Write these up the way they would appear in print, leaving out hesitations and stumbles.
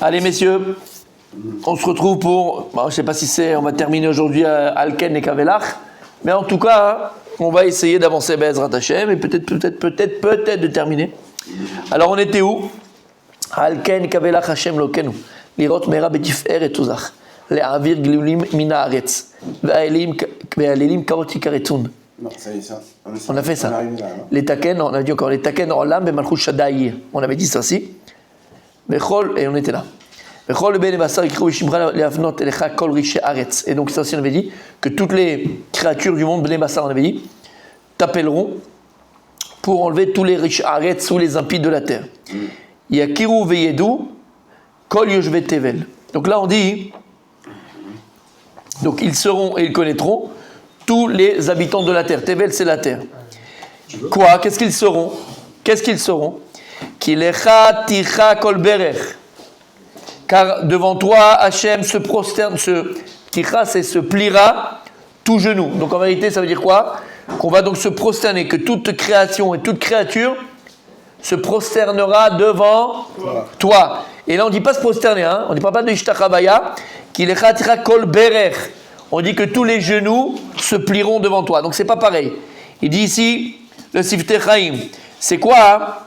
Allez messieurs, on se retrouve pour, je ne sais pas si on va terminer aujourd'hui à Alken et Kavelach, mais en tout cas, on va essayer d'avancer Be'ezrat Hashem et peut-être de terminer. Alors on était où? Alken Kavelach Hashem Lokenu, lirot mera betif'er et tuzach, le'avir glulim mina aretz, ve'alelim karot yikaretun. Non, ça y est, ça. On a fait ça. Là, Les taken, on a dit encore les taken olam be'malchut shadai. On avait dit ça aussi. Vechol, et on était là. Vechol ben basar ikru shimra le'avnot elecha kol riche aretz. Et donc ça aussi on avait dit que toutes les créatures du monde ben basar on avait dit t'appelleront pour enlever tous les riches aretz ou les impies de la terre. Yakiru veyedu kol yoshvet tevel. Donc là on dit donc ils seront et ils connaîtront tous les habitants de la terre. Tevel, c'est la terre. Quoi? Qu'est-ce qu'ils seront? Kilecha ticha kol berech. Car devant toi, Hachem se prosterne, ticha, c'est se pliera tout genou. Donc en vérité, ça veut dire quoi? Qu'on va donc se prosterner, que toute création et toute créature se prosternera devant toi. Et là, on ne dit pas se prosterner, hein? On ne dit pas de Ishtachavaya. Kilecha ticha kol berech. On dit que tous les genoux se plieront devant toi. Donc c'est pas pareil. Il dit ici, le Siftei Chaim, c'est quoi?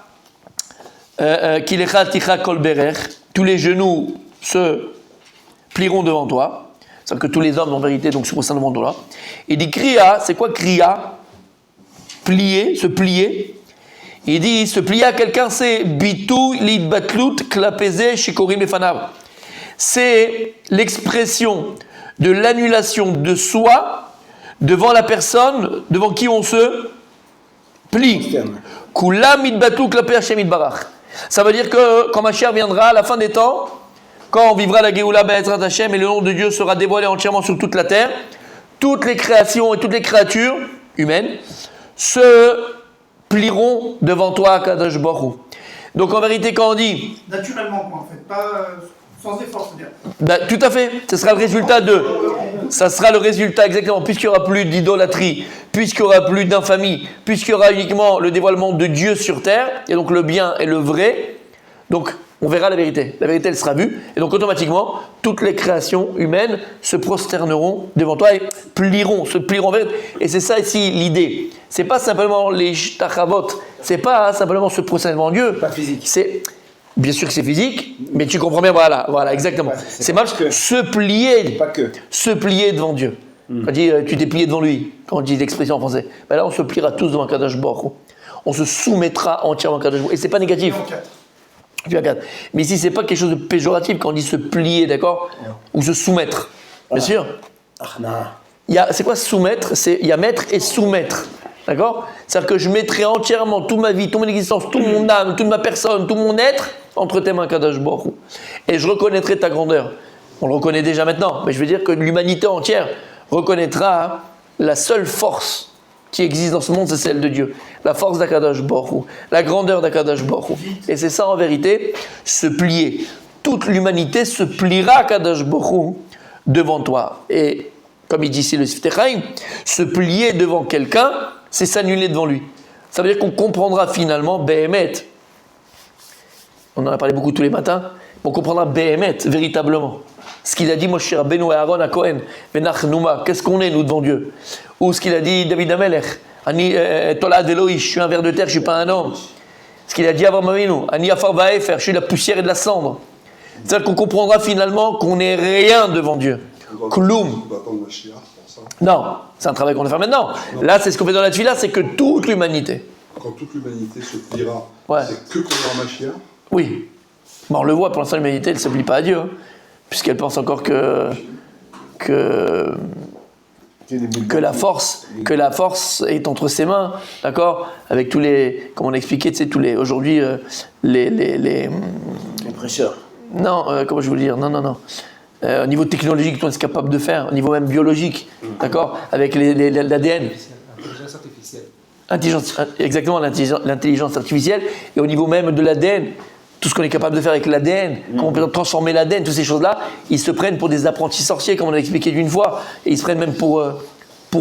Kilecha ticha kol berech. Tous les genoux se plieront devant toi. C'est-à-dire que tous les hommes, en vérité, donc se prosternent devant toi. Il dit kriya, c'est quoi kriya? Plier, se plier. Il dit se plier à quelqu'un, c'est bitu lidbatlut klapeze shikorim efanav. C'est l'expression de l'annulation de soi devant la personne devant qui on se plie. Kulam idbatu klape Hashem itbarach. Ça veut dire que quand Mashiach viendra à la fin des temps, quand on vivra la Géoula Be'ezrat Hashem et le nom de Dieu sera dévoilé entièrement sur toute la terre, toutes les créations et toutes les créatures humaines se plieront devant toi, Kadosh Baruch Hu. Donc en vérité, quand on dit naturellement, quoi, en fait, pas sans effort, c'est-à-dire. Tout à fait, ce sera le résultat ça sera le résultat exactement, puisqu'il n'y aura plus d'idolâtrie, puisqu'il n'y aura plus d'infamie, puisqu'il y aura uniquement le dévoilement de Dieu sur terre, et donc le bien et le vrai, donc on verra la vérité elle sera vue, et donc automatiquement, toutes les créations humaines se prosterneront devant toi et se plieront vers. Et c'est ça ici l'idée, c'est pas simplement les tachavot, c'est pas simplement se prosterner devant Dieu, pas physique. Bien sûr que c'est physique, mais tu comprends bien, voilà, exactement. C'est mal que se plier devant Dieu. Quand on dit tu t'es plié devant lui, quand on dit l'expression en français, ben là on se pliera tous devant Kadosh Baruch Hu. On se soumettra entièrement à Kadosh Baruch Hu. Et c'est pas négatif. Mais ici c'est pas quelque chose de péjoratif quand on dit se plier, d'accord? Ou se soumettre. Bien sûr. C'est quoi soumettre? Il y a mettre et soumettre. D'accord? C'est-à-dire que je mettrai entièrement toute ma vie, toute mon existence, toute mon âme, toute ma personne, tout mon être entre tes mains, Kadosh Baruch Hu. Et je reconnaîtrai ta grandeur. On le reconnaît déjà maintenant, mais je veux dire que l'humanité entière reconnaîtra la seule force qui existe dans ce monde, c'est celle de Dieu. La force d'Akadosh Baruch Hu, la grandeur d'Akadosh Baruch Hu. Et c'est ça en vérité, se plier. Toute l'humanité se pliera, Kadosh Baruch Hu, devant toi. Et comme il dit ici le Siftei Chaim, se plier devant quelqu'un, c'est s'annuler devant lui. Ça veut dire qu'on comprendra finalement Behemet. On en a parlé beaucoup tous les matins. On comprendra Behemet, véritablement. Ce qu'il a dit Moshe Rabbeinu et Aaron à Cohen, Venachnuma, qu'est-ce qu'on est nous devant Dieu? Ou ce qu'il a dit David Amelech, Ani Tolad Eloï, je suis un ver de terre, je ne suis pas un homme. Ce qu'il a dit Avraham Avinu, Ani Afar Vaefer, je suis de la poussière et de la cendre. C'est-à-dire qu'on comprendra finalement qu'on n'est rien devant Dieu. Kloum. Non, c'est un travail qu'on va faire maintenant. Là, c'est ce qu'on fait dans la Tfila, c'est que toute l'humanité. Quand toute l'humanité se pliera, ouais. C'est que pour leur Mashiach. Oui. Bon, on le voit, pour l'instant, l'humanité, elle ne se plie pas à Dieu, hein, puisqu'elle pense encore que la force est entre ses mains, d'accord? Avec tous les, comme on a expliqué, tu sais, tous les, aujourd'hui, les prêcheurs. Non, comment je veux dire? Non. Au niveau technologique, on est capable de faire, au niveau même biologique, d'accord? Avec l'ADN. L'intelligence artificielle. Exactement, l'intelligence artificielle. Et au niveau même de l'ADN, tout ce qu'on est capable de faire avec l'ADN, comment on peut transformer l'ADN, toutes ces choses-là, ils se prennent pour des apprentis sorciers, comme on a expliqué d'une fois. Et ils se prennent même pour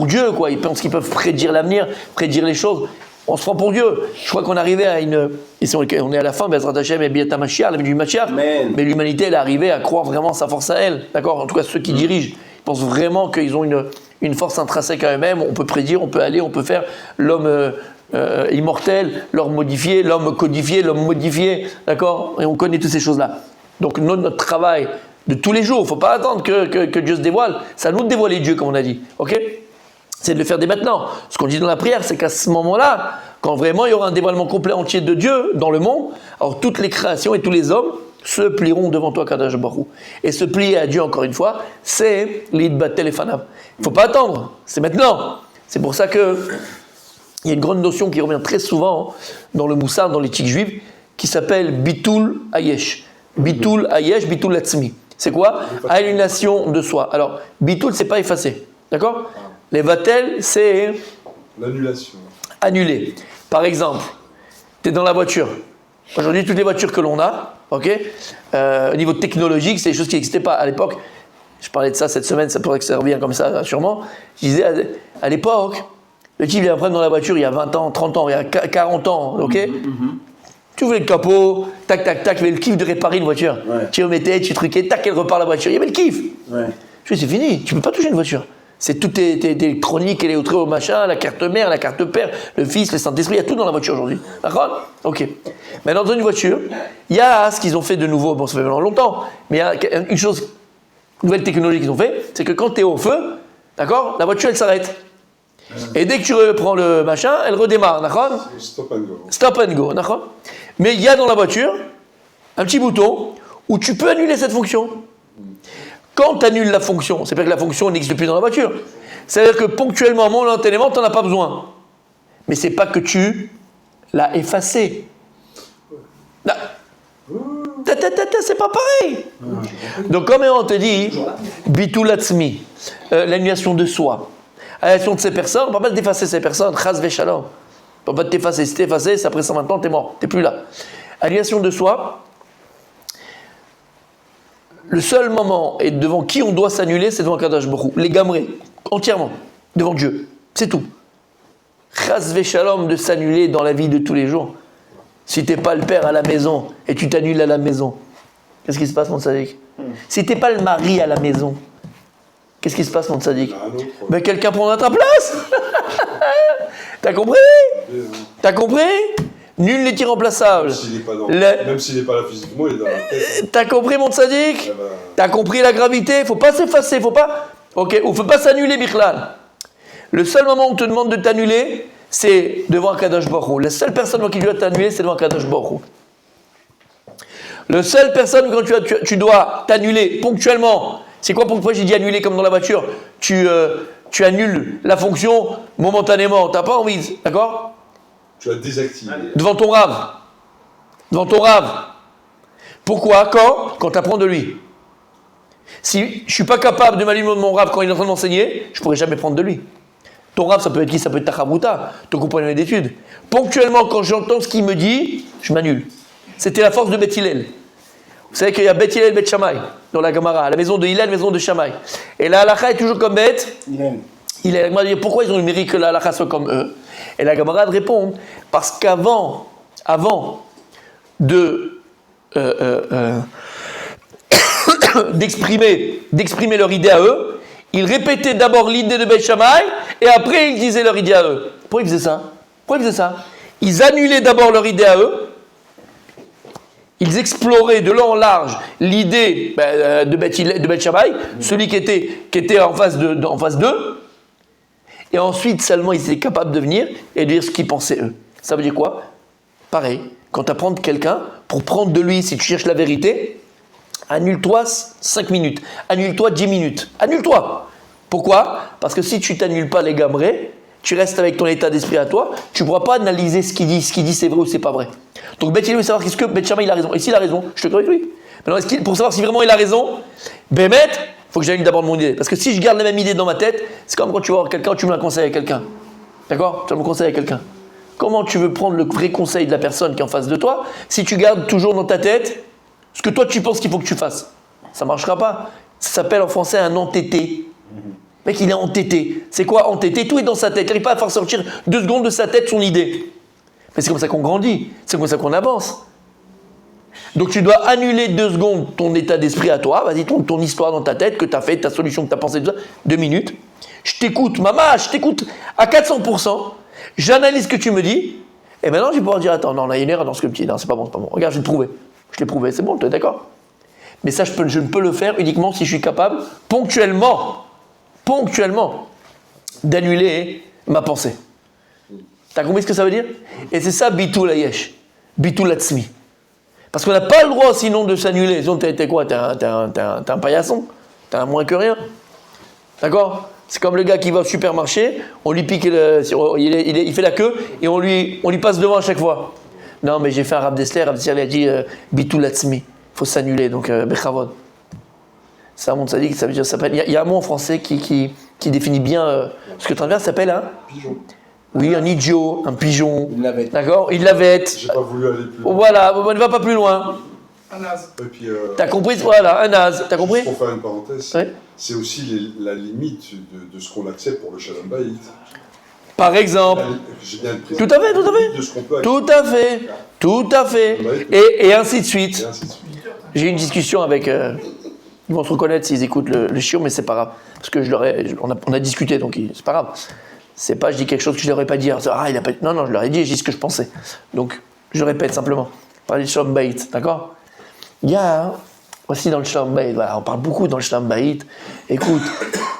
Dieu, quoi. Ils pensent qu'ils peuvent prédire l'avenir, prédire les choses. On se prend pour Dieu. Je crois qu'on est arrivé à une... Ici, on est à la fin, Bezrat Hashem et Biata Mashiach, la vie du Mashiach. Amen. Mais l'humanité, elle est arrivée à croire vraiment sa force à elle. D'accord? En tout cas, ceux qui dirigent, ils pensent vraiment qu'ils ont une force intrinsèque à eux-mêmes. On peut prédire, on peut aller, on peut faire l'homme immortel, l'homme modifié, l'homme codifié, l'homme modifié. D'accord? Et on connaît toutes ces choses-là. Donc, notre travail de tous les jours, il ne faut pas attendre que Dieu se dévoile. C'est à nous de dévoiler Dieu, comme on a dit. Ok? C'est de le faire dès maintenant. Ce qu'on dit dans la prière, c'est qu'à ce moment-là, quand vraiment il y aura un dévoilement complet entier de Dieu dans le monde, alors toutes les créations et tous les hommes se plieront devant toi, Kadosh Baruch Hu. Et se plier à Dieu, encore une fois, c'est l'idbatel et fanav. Il ne faut pas attendre, c'est maintenant. C'est pour ça qu'il y a une grande notion qui revient très souvent dans le Moussar, dans l'éthique juive, qui s'appelle Bitul Ayesh. Bitul Ayesh, Bitul Atzmi. C'est quoi? Annulation de soi. Alors, Bitul, c'est pas effacer. D'accord? Les vatel, c'est L'annulation. annuler. Par exemple, tu es dans la voiture. Aujourd'hui, toutes les voitures que l'on a, ok, au niveau technologique, c'est des choses qui n'existaient pas à l'époque. Je parlais de ça cette semaine, ça pourrait que ça revient comme ça, sûrement. Je disais, à l'époque, le type vient prendre dans la voiture il y a 20 ans, 30 ans, il y a 40 ans, ok. Tu ouvrais le capot, tac, tac, tac, il y avait le kiff de réparer une voiture. Ouais. Tu remettais, tu truquais, tac, elle repart la voiture. Il y avait le kiff. Ouais. Je dis, c'est fini, tu ne peux pas toucher une voiture. C'est tout est électronique, et les autres machin, la carte mère, la carte père, le fils, le Saint-Esprit, il y a tout dans la voiture aujourd'hui. D'accord? Ok. Maintenant, dans une voiture, il y a ce qu'ils ont fait de nouveau, bon, ça fait maintenant longtemps, mais il y a une chose, une nouvelle technologie qu'ils ont fait, c'est que quand tu es au feu, d'accord, la voiture, elle s'arrête. Et dès que tu reprends le machin, elle redémarre, d'accord? Stop and go. Stop and go, d'accord? Mais il y a dans la voiture un petit bouton où tu peux annuler cette fonction. Quand tu annules la fonction, c'est pas que la fonction n'existe plus dans la voiture. C'est-à-dire que ponctuellement, momentanément, tu n'en as pas besoin. Mais c'est pas que tu l'as effacé. Là. C'est pas pareil. Donc, comme on te dit, bitul atzmi, l'annulation de soi, l'annulation de ces personnes, on ne peut pas d'effacer ces personnes, chas v'shalom. On ne peut pas t'effacer. Si t'es effacé, c'est après 120 ans, t'es mort, t'es plus là. Annulation de soi. Le seul moment et devant qui on doit s'annuler, c'est devant Kadosh Baruch Hu. Les gamrés, entièrement, devant Dieu. C'est tout. Chas v'shalom de s'annuler dans la vie de tous les jours. Si t'es pas le père à la maison et tu t'annules à la maison, qu'est-ce qui se passe, mon tzaddik? Si t'es pas le mari à la maison, qu'est-ce qui se passe, mon tzaddik? Ben, quelqu'un prendra ta place. T'as compris? T'as compris? Nul n'est irremplaçable. Même s'il n'est pas là physiquement, il est dans la tête. T'as compris, mon tzaddik? T'as compris la gravité? Faut pas s'effacer, faut pas... Ok, ou faut pas s'annuler, Bichlal. Le seul moment où on te demande de t'annuler, c'est devant Kadosh Baruch Hu. La seule personne qui doit t'annuler, c'est devant Kadosh Baruch Hu. La seule personne quand tu dois t'annuler ponctuellement, c'est quoi pourquoi j'ai dit annuler comme dans la voiture? Tu annules la fonction momentanément, t'as pas envie, d'accord? Tu as désactivé. Devant ton rave. Devant ton rave. Pourquoi? Quand tu apprends de lui. Si je ne suis pas capable de m'allumer de mon rave quand il est en train de m'enseigner, je ne pourrai jamais prendre de lui. Ton rave, ça peut être qui? Ça peut être ta chabruta, ton compagnon d'études. Ponctuellement, quand j'entends ce qu'il me dit, je m'annule. C'était la force de Beth Hillel. Vous savez qu'il y a Beth Hillel, Beth Shammai, dans la Gemara, la maison de Hillel, la maison de Shammai. Et la halakha est toujours comme Beth Hillel. La Gemara dit pourquoi ils ont le mérite que la halakha soit comme eux? Et la Gemara répond parce qu'avant de d'exprimer leur idée à eux, ils répétaient d'abord l'idée de Beth Shammai et après ils disaient leur idée à eux. Pourquoi ils faisaient ça? Ils annulaient d'abord leur idée à eux. Ils exploraient de long en large l'idée de Beth Shammai, celui qui était en face d'eux. Et ensuite, seulement, ils étaient capables de venir et de dire ce qu'ils pensaient eux. Ça veut dire quoi? Pareil, quand tu apprends de quelqu'un, pour prendre de lui, si tu cherches la vérité, annule-toi 5 minutes, annule-toi 10 minutes, annule-toi. Pourquoi? Parce que si tu t'annules pas les gamrés, tu restes avec ton état d'esprit à toi, tu ne pourras pas analyser ce qu'il dit c'est vrai ou c'est pas vrai. Donc Beth Hillel veut savoir est-ce que Beth Shammai il a raison. Et s'il a raison, je te crois avec lui. Maintenant, pour savoir si vraiment il a raison, Bémet, il faut que j'annule d'abord mon idée. Parce que si je garde la même idée dans ma tête, c'est comme quand tu vas voir quelqu'un, tu me la conseilles à quelqu'un. D'accord? Tu vas me conseiller à quelqu'un. Comment tu veux prendre le vrai conseil de la personne qui est en face de toi si tu gardes toujours dans ta tête ce que toi tu penses qu'il faut que tu fasses? Ça ne marchera pas. Ça s'appelle en français un entêté. Le mec, il est entêté. C'est quoi entêté? Tout est dans sa tête. Il n'arrive pas à faire sortir 2 secondes de sa tête son idée. Mais c'est comme ça qu'on grandit, c'est comme ça qu'on avance. Donc tu dois annuler 2 secondes ton état d'esprit à toi, vas-y, ton histoire dans ta tête, que tu as fait, ta solution que tu as pensé, tout ça, 2 minutes. Je t'écoute, maman, je t'écoute à 400%, j'analyse ce que tu me dis, et maintenant je vais pouvoir dire, attends, non, on a une erreur dans ce que tu dis, non, c'est pas bon, regarde, je l'ai prouvé, c'est bon, tu es d'accord? Mais ça, je ne peux le faire uniquement si je suis capable, ponctuellement, d'annuler ma pensée. T'as compris ce que ça veut dire? Et c'est ça, bitul hayesh, bitul atzmi. Parce qu'on n'a pas le droit sinon de s'annuler. Sinon, t'es quoi? T'es un paillasson? T'es un moins que rien? D'accord? C'est comme le gars qui va au supermarché, on lui pique, il fait la queue et on lui passe devant à chaque fois. Non, mais j'ai fait un Rav Dessler il a dit bitul atzmi. Il faut s'annuler, donc bechavod. Ça, mon tzaddik, ça veut dire, il y a un mot en français qui définit bien ce que tu as, ça s'appelle un Pigeon. Oui, un idiot, un pigeon. Une lavette. D'accord? Une lavette. J'ai pas voulu aller plus loin. Voilà, on ne va pas plus loin. Un naze. Et puis, T'as compris? Voilà, un naze. T'as compris? pour faire une parenthèse, Ouais. c'est aussi la limite de ce qu'on accepte pour le Shalom Bayit. Par exemple. J'ai bien le Tout à fait, tout à fait. De ce qu'on peut Tout à fait. Et ainsi de suite. et ainsi de suite. J'ai eu une discussion avec. Ils vont se reconnaître s'ils écoutent le shiur, mais c'est pas grave. Parce que on a discuté, donc c'est pas grave. C'est pas, je dis quelque chose que je leur ai pas dit. Ah, il a pas dit. Non, je leur ai dit, j'ai dit ce que je pensais. Donc, je répète simplement. Parler du Shalom Bayit, d'accord? Il y a, voici dans le Shalom Bayit, voilà, on parle beaucoup dans le Shalom Bayit. Écoute,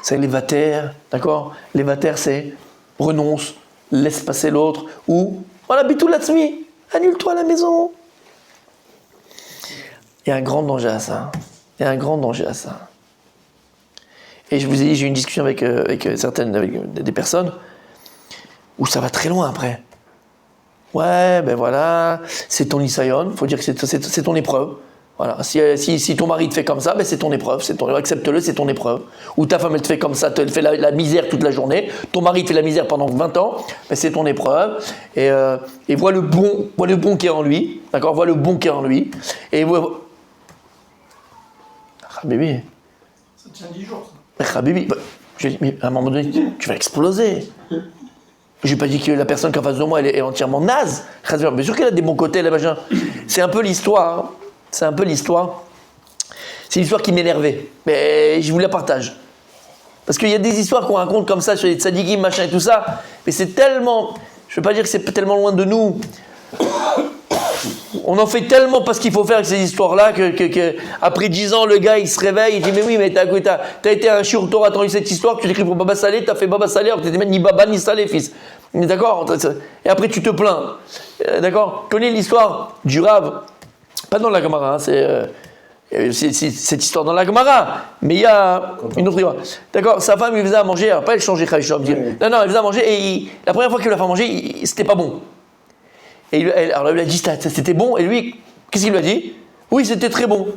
c'est les vater, d'accord? Les vater, c'est renonce, laisse passer l'autre, ou, voilà, bitul atzmi, annule-toi à la maison. Il y a un grand danger à ça. Et je vous ai dit, j'ai eu une discussion avec des personnes où ça va très loin après. Ouais, ben voilà, c'est ton isayon, faut dire que c'est ton épreuve. Voilà, si ton mari te fait comme ça, ben c'est ton épreuve, accepte-le, c'est ton épreuve. Ou ta femme elle te fait comme ça, elle te fait la misère toute la journée, ton mari te fait la misère pendant 20 ans, ben c'est ton épreuve. Et vois le bon qui est en lui, d'accord, vois le bon qui est en lui. Et Habibi. Ça tient 10 jours, ça. Habibi, je dis, mais à un moment donné, tu vas exploser. J'ai pas dit que la personne qui est en face de moi, elle est entièrement naze. Bien sûr qu'elle a des bons côtés, la vagin. C'est un peu l'histoire. Hein. C'est l'histoire qui m'énervait. Mais je vous la partage. Parce qu'il y a des histoires qu'on raconte comme ça sur les tzadikim, machin et tout ça. Mais c'est tellement... Je veux pas dire que c'est tellement loin de nous. On en fait tellement parce qu'il faut faire avec ces histoires-là que après 10 ans, le gars, il se réveille, il dit « Mais oui, mais t'as été un shiur Torah, t'as entendu cette histoire, tu t'écris pour Baba Salé, t'as fait Baba Salé, alors t'étais même ni Baba ni Salé, fils. » D'accord? Et après, tu te plains. D'accord? Tu connais l'histoire du Rav? Pas dans la Gemara, hein, c'est cette histoire dans la Gemara, mais il y a une autre histoire. D'accord? Sa femme lui faisait à manger, après elle changeait Chaïchom. Non, elle faisait à manger, et la première fois qu'il lui a fait manger, c'était pas bon. Et alors elle lui a dit c'était bon, et lui, qu'est-ce qu'il lui a dit? Oui, c'était très bon.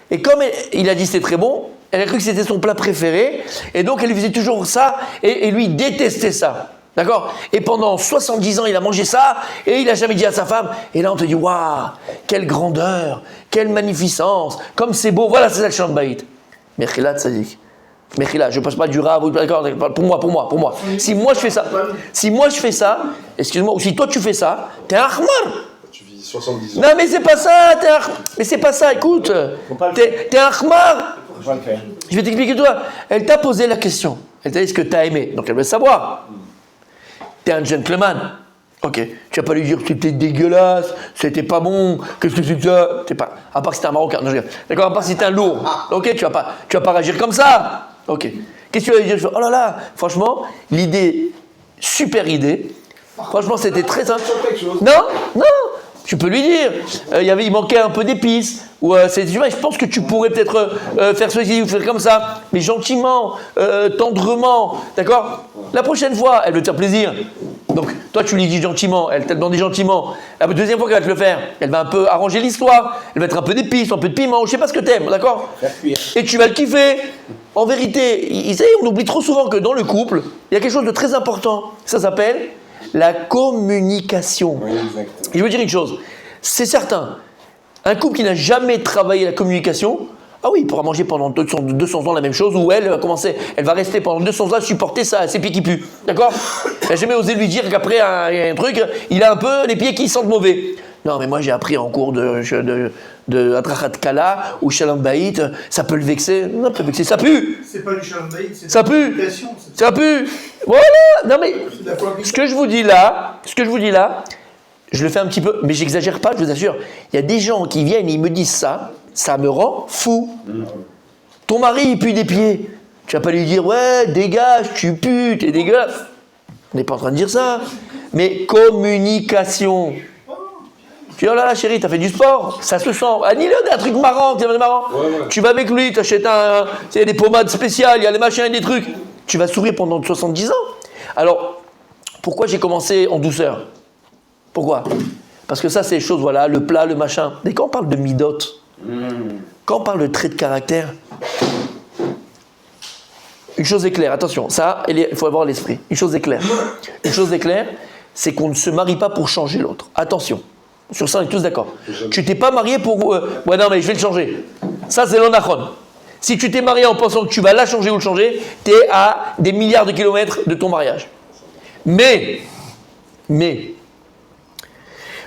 Et comme il a dit c'était très bon, elle a cru que c'était son plat préféré, et donc elle lui faisait toujours ça, et lui détestait ça. D'accord? Et pendant 70 ans, il a mangé ça, et il n'a jamais dit à sa femme. Et là, on te dit, waouh, quelle grandeur, quelle magnificence, comme c'est beau. Voilà, c'est ça le Shalom Bayit. Mechila tzadik. Mechila, je ne passe pas du Rav, d'accord? Pour moi. Si moi je fais ça, excuse-moi, ou si toi tu fais ça, t'es un Ahmar. Tu vis 70 ans. Non, mais c'est pas ça, mais c'est pas ça, écoute. T'es un Ahmar. Faut pas le faire. Je vais t'expliquer toi. Elle t'a posé la question. Elle t'a dit ce que t'as aimé, donc elle veut savoir. T'es un gentleman. Ok. Tu vas pas lui dire que c'était dégueulasse, c'était pas bon, qu'est-ce que c'est ça? T'es pas. À part que c'était un Marocain. Non, je rigole. D'accord, à part si c'était un lourd. Ok, tu vas pas réagir comme ça. Ok. Qu'est-ce que tu vas lui dire? Je fais, oh là là, franchement, l'idée, super idée. Franchement, c'était très simple. Non. Tu peux lui dire. Il manquait un peu d'épices. Ou je pense que tu pourrais peut-être faire ceci ou faire comme ça, mais gentiment, tendrement, d'accord? La prochaine fois, elle veut te faire plaisir. Donc, toi, tu lui dis gentiment, elle t'a demandé gentiment. La deuxième fois qu'elle va te le faire, elle va un peu arranger l'histoire, elle va mettre un peu d'épices, un peu de piment, je sais pas ce que t'aimes, d'accord? Et tu vas le kiffer. En vérité, on oublie trop souvent que dans le couple, il y a quelque chose de très important. Ça s'appelle la communication. Oui, exactement. Et je veux dire une chose, c'est certain, un couple qui n'a jamais travaillé la communication, Ah oui, il pourra manger pendant 200 ans la même chose, ou elle va rester pendant 200 ans à supporter ça, ses pieds qui puent. D'accord? Elle n'a jamais osé lui dire qu'après un truc, il a un peu les pieds qui sentent mauvais. Non, mais moi j'ai appris en cours de Adrachat Kala ou Shalom Bayit, ça peut le vexer. Non, ça peut le vexer, ça pue. C'est pas du Shalom Bayit, c'est Ça de pue. l'éducation, c'est Ça pue. Voilà. Non mais de la cohabitation. ce que je vous dis là, je le fais un petit peu, mais j'exagère pas, je vous assure. Il y a des gens qui viennent et ils me disent ça me rend fou. Ton mari il pue des pieds. Tu vas pas lui dire ouais, dégage, tu pues, t'es dégueulasse. On n'est pas en train de dire ça. Mais communication. Tu dis, oh là là, chérie, t'as fait du sport, ça se sent. Annie, un truc marrant, Ouais. Tu vas avec lui, t'achètes des pommades spéciales, il y a les machins et des trucs. Tu vas sourire pendant 70 ans. Alors, pourquoi j'ai commencé en douceur? Pourquoi? Parce que ça, c'est les choses, voilà, le plat, le machin. Mais quand on parle de midot, quand on parle de trait de caractère, une chose est claire, attention, ça, il faut avoir l'esprit. Une chose est claire. Une chose est claire, c'est qu'on ne se marie pas pour changer l'autre. Attention. Sur ça, on est tous d'accord. Tu t'es pas marié pour... ouais, non, mais je vais le changer. Ça, c'est l'onachon. Si tu t'es marié en pensant que tu vas la changer ou le changer, tu es à des milliards de kilomètres de ton mariage. Mais,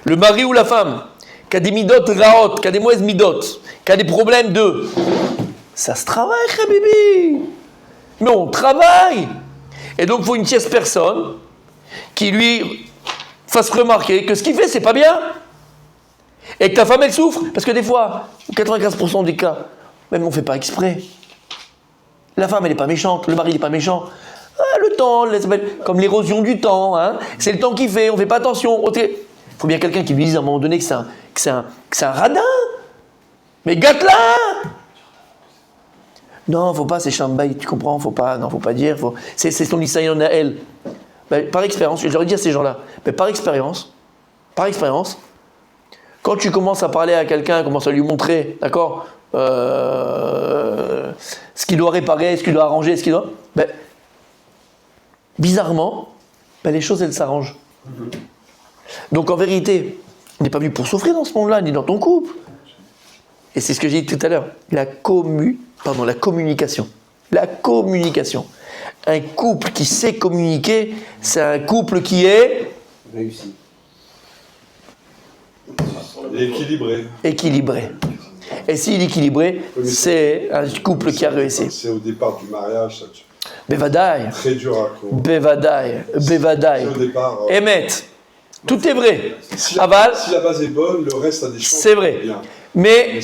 le mari ou la femme qui a des midot raot, qui a des mauvaises midot, qui a des problèmes ça se travaille, Habibi. Mais on travaille. Et donc, il faut une tierce personne qui lui fasse remarquer que ce qu'il fait, c'est pas bien. Et que ta femme, elle souffre. Parce que des fois, 95% des cas, même on ne fait pas exprès. La femme, elle n'est pas méchante, le mari, il n'est pas méchant. Ah, le temps, comme l'érosion du temps, hein, c'est le temps qui fait, on ne fait pas attention. Il faut bien quelqu'un qui lui dise à un moment donné que c'est un radin. Mais gâte-la. Non, faut pas, c'est Shambaï, tu comprends, faut pas dire, c'est son Isaïon à elle. Ben, par expérience, j'aurais dit à ces gens-là, mais par expérience, quand tu commences à parler à quelqu'un, commence à lui montrer, d'accord, ce qu'il doit réparer, ce qu'il doit arranger, ce qu'il doit... Ben, bizarrement, les choses, elles s'arrangent. Donc en vérité, on n'est pas venu pour souffrir dans ce monde-là, ni dans ton couple. Et c'est ce que j'ai dit tout à l'heure, la communication. La communication. Un couple qui sait communiquer, c'est un couple qui est... Réussi. Équilibré. Et s'il est équilibré, c'est un couple qui a réussi. C'est au départ du mariage, ça. Bevadaï. Très dur à quoi. Bevadaï. C'est au départ. Emmet. Tout est vrai. Si la base est bonne, le reste a des chances. C'est vrai. Bien. Mais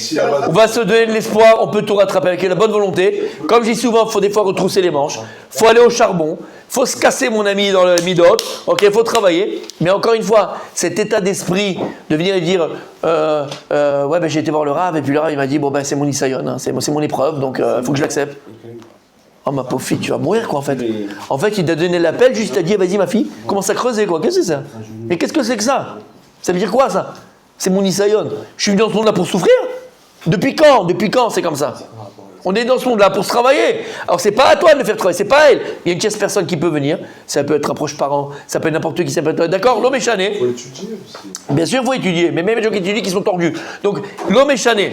on va se donner de l'espoir, on peut tout rattraper avec la bonne volonté. Comme je dis souvent, il faut des fois retrousser les manches. Il faut aller au charbon. Il faut se casser, mon ami, dans le midot. Ok, il faut travailler. Mais encore une fois, cet état d'esprit de venir et dire ouais, ben, j'ai été voir le Rav, et puis le Rav il m'a dit bon, ben, c'est mon Isayon, hein, c'est mon épreuve, donc il faut que je l'accepte. Oh, ma pauvre fille, tu vas mourir, quoi, en fait. En fait, il t'a donné l'appel, juste à dire vas-y, ma fille, commence à creuser, quoi. Qu'est-ce que c'est ça? Mais qu'est-ce que c'est que ça? Ça veut dire quoi, ça? C'est mon Isayon. Je suis venu dans ce monde-là pour souffrir? Depuis quand? Depuis quand c'est comme ça? On est dans ce monde-là pour se travailler. Alors, c'est pas à toi de le faire travailler, c'est pas à elle. Il y a une tierce personne qui peut venir. Ça peut être un proche parent, ça peut être n'importe qui, ça peut être. D'accord? L'homme est chané. Il faut étudier aussi. Bien sûr, il faut étudier. Mais même les gens qui étudient qui sont tordus. Donc, l'homme est chané.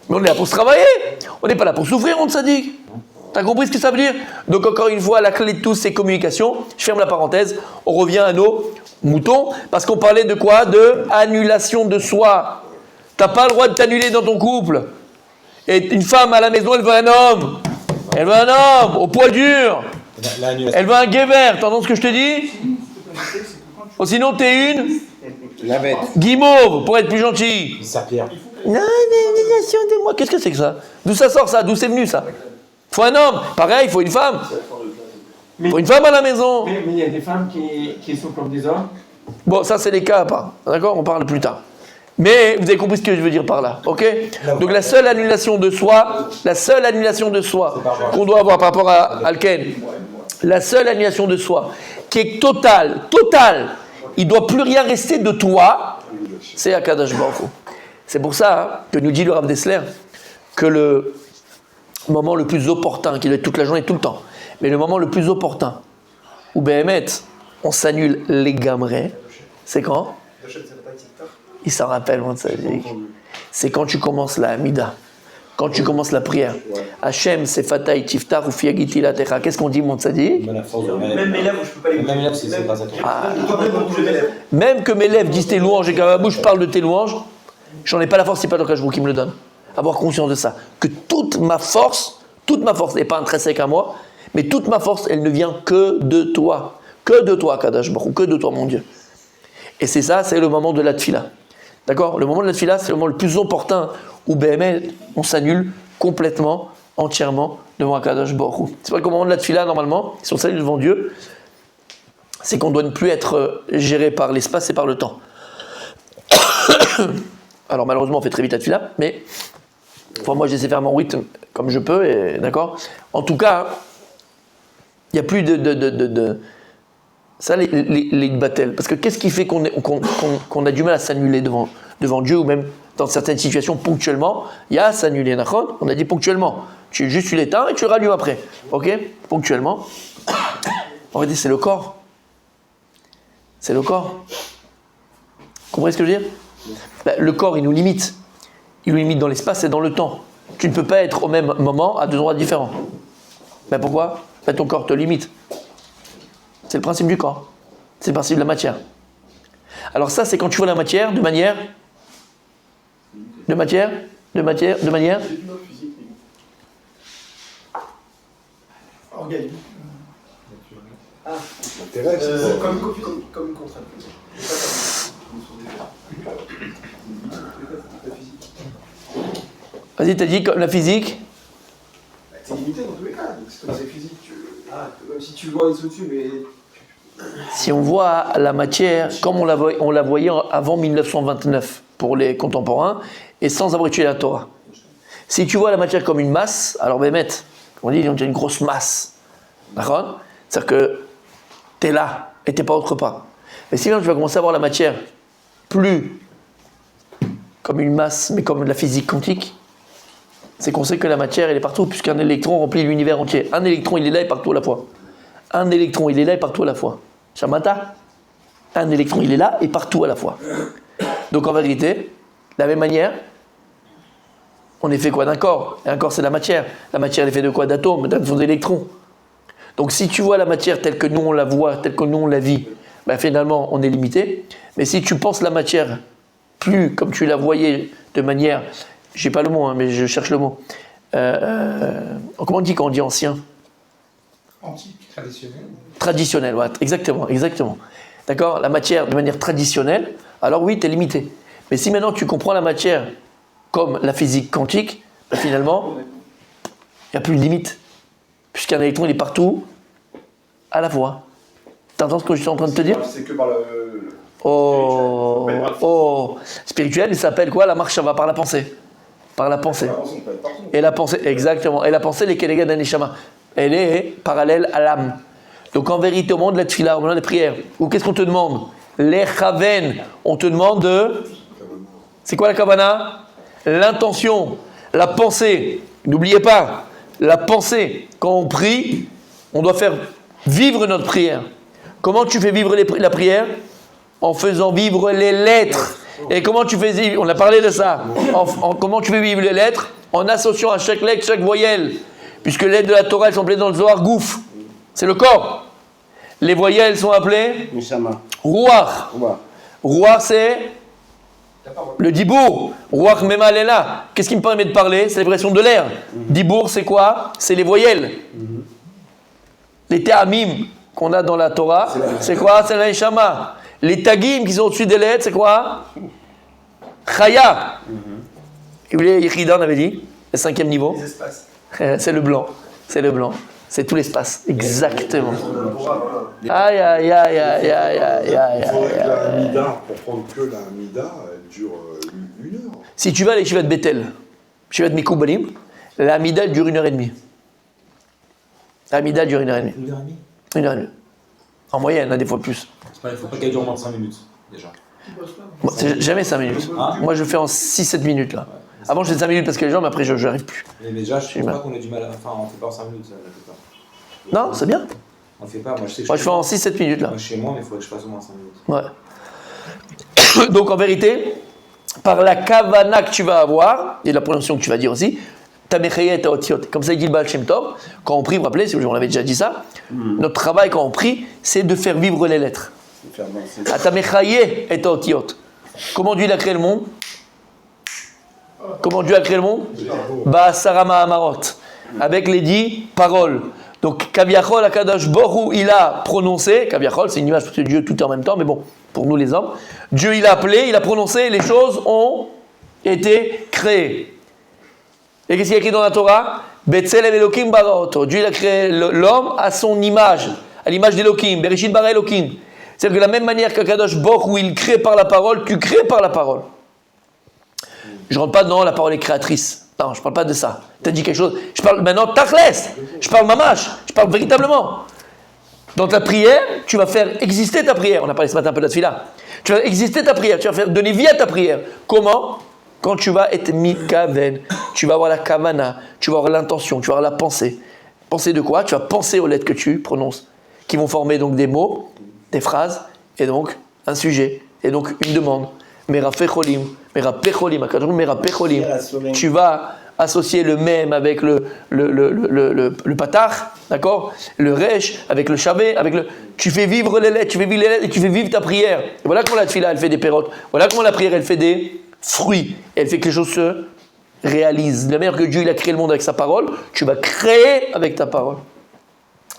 Mais on est là pour se travailler. On n'est pas là pour souffrir, on te dit. T'as compris ce que ça veut dire? Donc, encore une fois, la clé de tout, c'est communication. Je ferme la parenthèse. On revient à nos moutons. Parce qu'on parlait de quoi? De annulation de soi. T'as pas le droit de t'annuler dans ton couple. Et une femme à la maison, elle veut un homme. Elle veut un homme, au poids dur. Elle veut un guévert. T'entends ce que je te dis? Oh, sinon, t'es une La bête. guimauve, pour être plus gentil. Sapir. Non, annulation de moi. Qu'est-ce que c'est que ça? D'où ça sort, ça? D'où c'est venu, ça? Faut un homme. Pareil, il faut une femme. Faut une femme à la maison. Mais il y a des femmes qui sont comme des hommes. Bon, ça, c'est les cas à part. D'accord? On parle plus tard. Mais vous avez compris ce que je veux dire par là, ok? Donc la seule annulation de soi qu'on doit avoir par rapport à Alken, la seule annulation de soi qui est totale, il ne doit plus rien rester de toi, c'est Akadosh Baruch Hu. C'est pour ça que nous dit le Rav Dessler que le moment le plus opportun, qui doit être toute la journée, tout le temps, mais le moment le plus opportun, où Béhémet, on s'annule les gamrés, c'est quand? Il s'en rappelle, mon tzaddik. C'est quand tu commences la Hamida. quand tu commences la prière. Ouais. Hachem, Sefatai, Tiftar, ou Fiagiti, la Techa. Qu'est-ce qu'on dit, mon tzaddik? Même mes lèvres, je peux pas les Même mes lèvres, c'est grâce à toi. Toi-même, on bouge mes lèvres. Même que mes lèvres disent tes louanges et que ma bouche parle de tes louanges, j'en ai pas la force, c'est pas le Kadosh qui me le donne. Avoir conscience de ça. Que toute ma force n'est pas intrinsèque à moi, mais toute ma force, elle ne vient que de toi. Que de toi, Kadosh Baruch Hu, que de toi, mon Dieu. Et c'est ça, c'est le moment de la tfila. D'accord? Le moment de la tfila, c'est le moment le plus opportun où BML, on s'annule complètement, entièrement devant Kadosh Baruch Hu. C'est pas qu'au moment de la tfila, normalement, si on s'annule devant Dieu, c'est qu'on doit ne plus être géré par l'espace et par le temps. Alors malheureusement, on fait très vite la tfila, mais enfin, moi j'essaie de faire mon rythme comme je peux, et, d'accord? En tout cas, il n'y a plus de ça, les battles. Parce que qu'est-ce qui fait qu'on a du mal à s'annuler devant Dieu, ou même dans certaines situations ponctuellement? Il y a à s'annuler, d'accord? On a dit ponctuellement. Juste tu l'éteins et tu le rallumes après. Ok? Ponctuellement. On va dire c'est le corps. C'est le corps. Vous comprenez ce que je veux dire? Le corps, il nous limite. Il nous limite dans l'espace et dans le temps. Tu ne peux pas être au même moment à deux endroits différents. Ben pourquoi? Ben ton corps te limite. C'est le principe du corps. C'est le principe de la matière. Alors ça, c'est quand tu vois la matière de manière... Organique. L'intérêt, c'est Comme une contrainte. Vas-y, t'as dit comme la physique? C'est limité dans tous les cas, donc c'est comme c'est physique. Même si tu vois au-dessus, mais. Si on voit la matière comme on la voyait avant 1929 pour les contemporains et sans avoir étudié la Torah. Si tu vois la matière comme une masse, alors Bémet, on dit on a une grosse masse. D'accord? C'est-à-dire que tu es là et tu n'es pas autre part. Mais sinon tu vas commencer à voir la matière plus comme une masse mais comme de la physique quantique, c'est qu'on sait que la matière elle est partout puisqu'un électron remplit l'univers entier. Un électron il est là et partout à la fois. Un électron il est là et partout à la fois. Shamata, un électron il est là et partout à la fois. Donc en vérité, de la même manière, on est fait quoi d'un corps? Et un corps c'est la matière. La matière elle est faite de quoi? D'atomes, d'électrons. Donc si tu vois la matière telle que nous on la voit, telle que nous on la vit, ben finalement on est limité. Mais si tu penses la matière plus comme tu la voyais de manière, j'ai pas le mot, hein, mais je cherche le mot. Comment on dit quand on dit ancien? Antique, traditionnel. Traditionnel, ouais, exactement. D'accord? La matière de manière traditionnelle, alors oui, tu es limité. Mais si maintenant tu comprends la matière comme la physique quantique, ben finalement, il n'y a plus de limite. Puisqu'un électron, il est partout, à la fois. Tu entends ce que je suis en train de te dire? C'est que par le... Spirituel, il s'appelle quoi? La marche, ça va par la pensée. Par la pensée. Et la pensée, exactement. Et la pensée, les Kelegad Anishama. Elle est parallèle à l'âme. Donc en vérité, au moment de la tfila, au moment de la prière, ou qu'est-ce qu'on te demande? Les chaven, on te demande de... C'est quoi la kavana? L'intention, la pensée. N'oubliez pas, la pensée, quand on prie, on doit faire vivre notre prière. Comment tu fais vivre la prière? En faisant vivre les lettres. Et comment tu fais vivre? On a parlé de ça. Comment tu fais vivre les lettres? En associant à chaque lettre, chaque voyelle. Puisque les lettres de la Torah, elles sont appelées dans le Zohar Gouf. C'est le corps. Les voyelles sont appelées Ruach. Ruach, c'est le Dibour. Ruach Memalela. Qu'est-ce qui me permet de parler? C'est l'expression de l'air. Dibour, c'est quoi? C'est les voyelles. Les Te'amim qu'on a dans la Torah, c'est quoi? C'est l'Aïshama. Les Tagim qui sont au-dessus des lettres, c'est quoi? Chaya. Et vous voulez, Yechida, on avait dit, le 5e niveau. Les espaces. C'est le blanc. C'est tout l'espace. Exactement. Aïe, aïe, aïe, aïe, aïe, aïe, aïe, Il faudrait que aïe, la aïe. Hamida, pour prendre que la Hamida, elle dure 1 heure. Si tu vas à l'Yeshiva de Bethel, Yeshiva de Mikoubalim, la Hamida elle dure 1h30. La Hamida elle dure 1h30. 1h30. En moyenne, hein, des fois plus. Il ne faut pas qu'elle dure moins de 5 minutes, déjà. Bon, c'est jamais 5 minutes. Moi, je fais en 6-7 minutes, là. Avant, je faisais 5 minutes parce que les gens, mais après, je n'arrive plus. Mais déjà, je ne pense pas qu'on ait du mal à... Enfin, on ne fait pas en 5 minutes, ça, la plupart. Non, c'est bien. On ne fait pas, moi je sais que Moi, je fais en 6-7 minutes, là. Moi, chez moi, mais il faudrait que je fasse au moins 5 minutes. Ouais. Donc, en vérité, par la kavana que tu vas avoir, et la prononciation que tu vas dire aussi, Tamechaya et Otiot. Comme ça, il dit le Baal Shem Tov. Quand on prie, vous vous rappelez, on avait déjà dit ça, notre travail quand on prie, c'est de faire vivre les lettres. Faire danser. Tamechaya et Otiot. Comment Dieu a créé le monde? Comment Dieu a créé le monde? Sarama Amarot. Avec les 10 paroles. Donc, Kaviachol, Akadosh Borou, il a prononcé, Kaviachol, c'est une image parce que Dieu tout est en même temps, mais bon, pour nous les hommes, Dieu il a appelé, il a prononcé, les choses ont été créées. Et qu'est-ce qu'il y a écrit dans la Torah? Betzelem Elokim Baraoto. Dieu il a créé l'homme à son image, à l'image d'Elokim, Bereshit bara Elokim. C'est-à-dire que de la même manière qu'Akadosh Borou, il crée par la parole, tu crées par la parole. Je ne rentre pas dans la parole est créatrice. Non, je ne parle pas de ça. Tu as dit quelque chose. Je parle maintenant tachles. Je parle mamash. Je parle véritablement. Dans ta prière, tu vas faire exister ta prière. On a parlé ce matin un peu de la tefila. Tu vas exister ta prière. Tu vas faire donner vie à ta prière. Comment? Quand tu vas être mikaven. Tu vas avoir la kavana. Tu vas avoir l'intention. Tu vas avoir la pensée. Pensée de quoi? Tu vas penser aux lettres que tu prononces. Qui vont former donc des mots, des phrases. Et donc un sujet. Et donc une demande. Merafecholim. Merapecholim, Merapecholim. Tu vas associer le même avec le patar, d'accord? Le resh avec le chavé, avec le. Tu fais vivre les lettres, tu fais vivre les lettres et tu fais vivre ta prière. Et voilà comment la tefila elle fait des pérotes. Voilà comment la prière elle fait des fruits. Et elle fait que les choses se réalisent. De la manière que Dieu il a créé le monde avec sa parole, tu vas créer avec ta parole.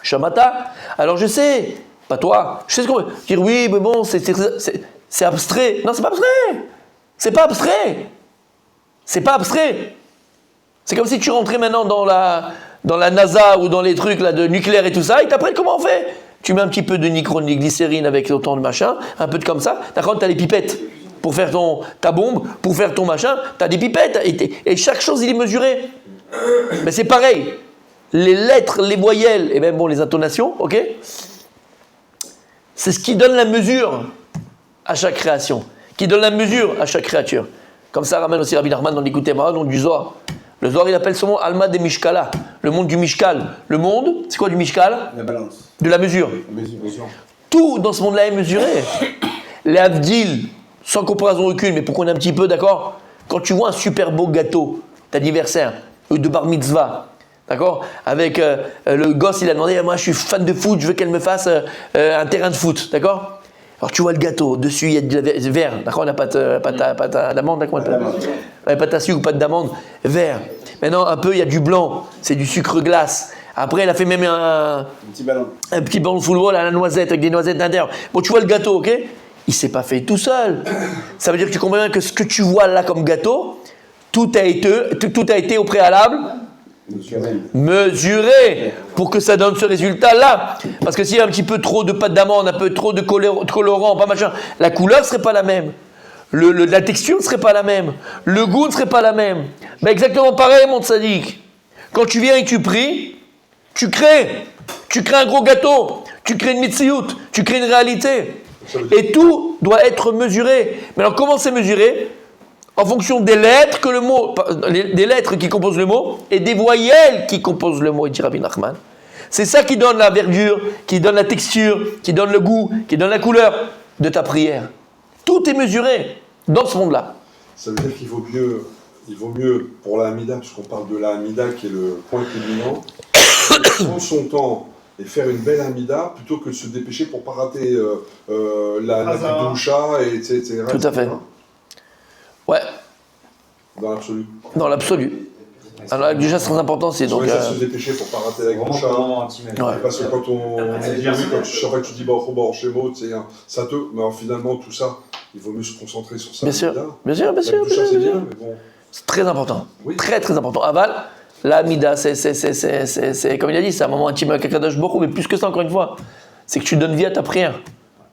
Shamata. Alors je sais, pas toi. Je sais ce qu'on veut dire. Oui, mais bon, c'est abstrait. Non, c'est pas abstrait. C'est pas abstrait. C'est pas abstrait. C'est comme si tu rentrais maintenant dans la NASA ou dans les trucs là de nucléaire et tout ça, ils t'apprennent comment on fait. Tu mets un petit peu de nitroglycérine avec autant de machin, un peu de comme ça. D'accord, tu as les pipettes pour faire ta bombe, pour faire ton machin, tu as des pipettes et chaque chose il est mesuré. Mais c'est pareil. Les lettres, les voyelles et même bon les intonations, ok? C'est ce qui donne la mesure à chaque création, qui donne la mesure à chaque créature. Comme ça ramène aussi Rabbi Nachman dans l'Écoute Mara, donc du Zohar. Le Zohar, il appelle son nom Alma de Mishkala, le monde du Mishkal. Le monde, c'est quoi du Mishkal? La balance. De la mesure. La mesure. Tout dans ce monde-là est mesuré. Les Avdil, sans comparaison aucune, mais pour qu'on ait un petit peu, d'accord? Quand tu vois un super beau gâteau d'anniversaire, ou de bar mitzvah, d'accord? Avec le gosse, il a demandé, moi je suis fan de foot, je veux qu'elle me fasse un terrain de foot, d'accord? Alors tu vois le gâteau, dessus il y a du vert, d'accord? On n'a pas d'amande, d'accord? Pâte à sucre ou pâte d'amande, vert. Maintenant un peu il y a du blanc, c'est du sucre glace. Après elle a fait même un petit ballon de football à la noisette avec des noisettes d'intérieur. Bon tu vois le gâteau, ok? Il s'est pas fait tout seul. Ça veut dire que tu comprends bien que ce que tu vois là comme gâteau, tout a été au préalable mesuré pour que ça donne ce résultat-là. Parce que s'il y a un petit peu trop de pâte d'amande, un peu trop de colorant, pas machin, la couleur ne serait pas la même. La texture ne serait pas la même. Le goût ne serait pas la même. Mais exactement pareil, mon tzaddik. Quand tu viens et tu pries, tu crées. Tu crées un gros gâteau. Tu crées une mitziout. Tu crées une réalité. Et tout doit être mesuré. Mais alors comment c'est mesuré? En fonction des lettres que le mot, des lettres qui composent le mot et des voyelles qui composent le mot, dit Rabbi Nachman. C'est ça qui donne la verdure, qui donne la texture, qui donne le goût, qui donne la couleur de ta prière. Tout est mesuré dans ce monde-là. Ça veut dire qu'il vaut mieux pour la Hamida, puisqu'on parle de la Hamida qui est le point culminant, prendre son temps et faire une belle Hamida plutôt que de se dépêcher pour ne pas rater la doucha, etc. Tout à fait. Ouais. Dans l'absolu. Dans l'absolu. Alors, déjà, c'est très important, c'est donc. Se dépêcher pour ne pas rater la doucha. Ouais. Parce que quand on dit oui, quand chaque fois que tu dis Baruch Shemot, ça te. Mais alors, finalement, tout ça, il vaut mieux se concentrer sur ça. Bien sûr. Bien sûr. La doucha, c'est bien, mais bon. C'est très important. Oui. Très, très important. Aval, la Hamida, c'est comme il a dit, c'est un moment intime avec Akadosh Baruch Hu, mais plus que ça, encore une fois, c'est que tu donnes vie à ta prière.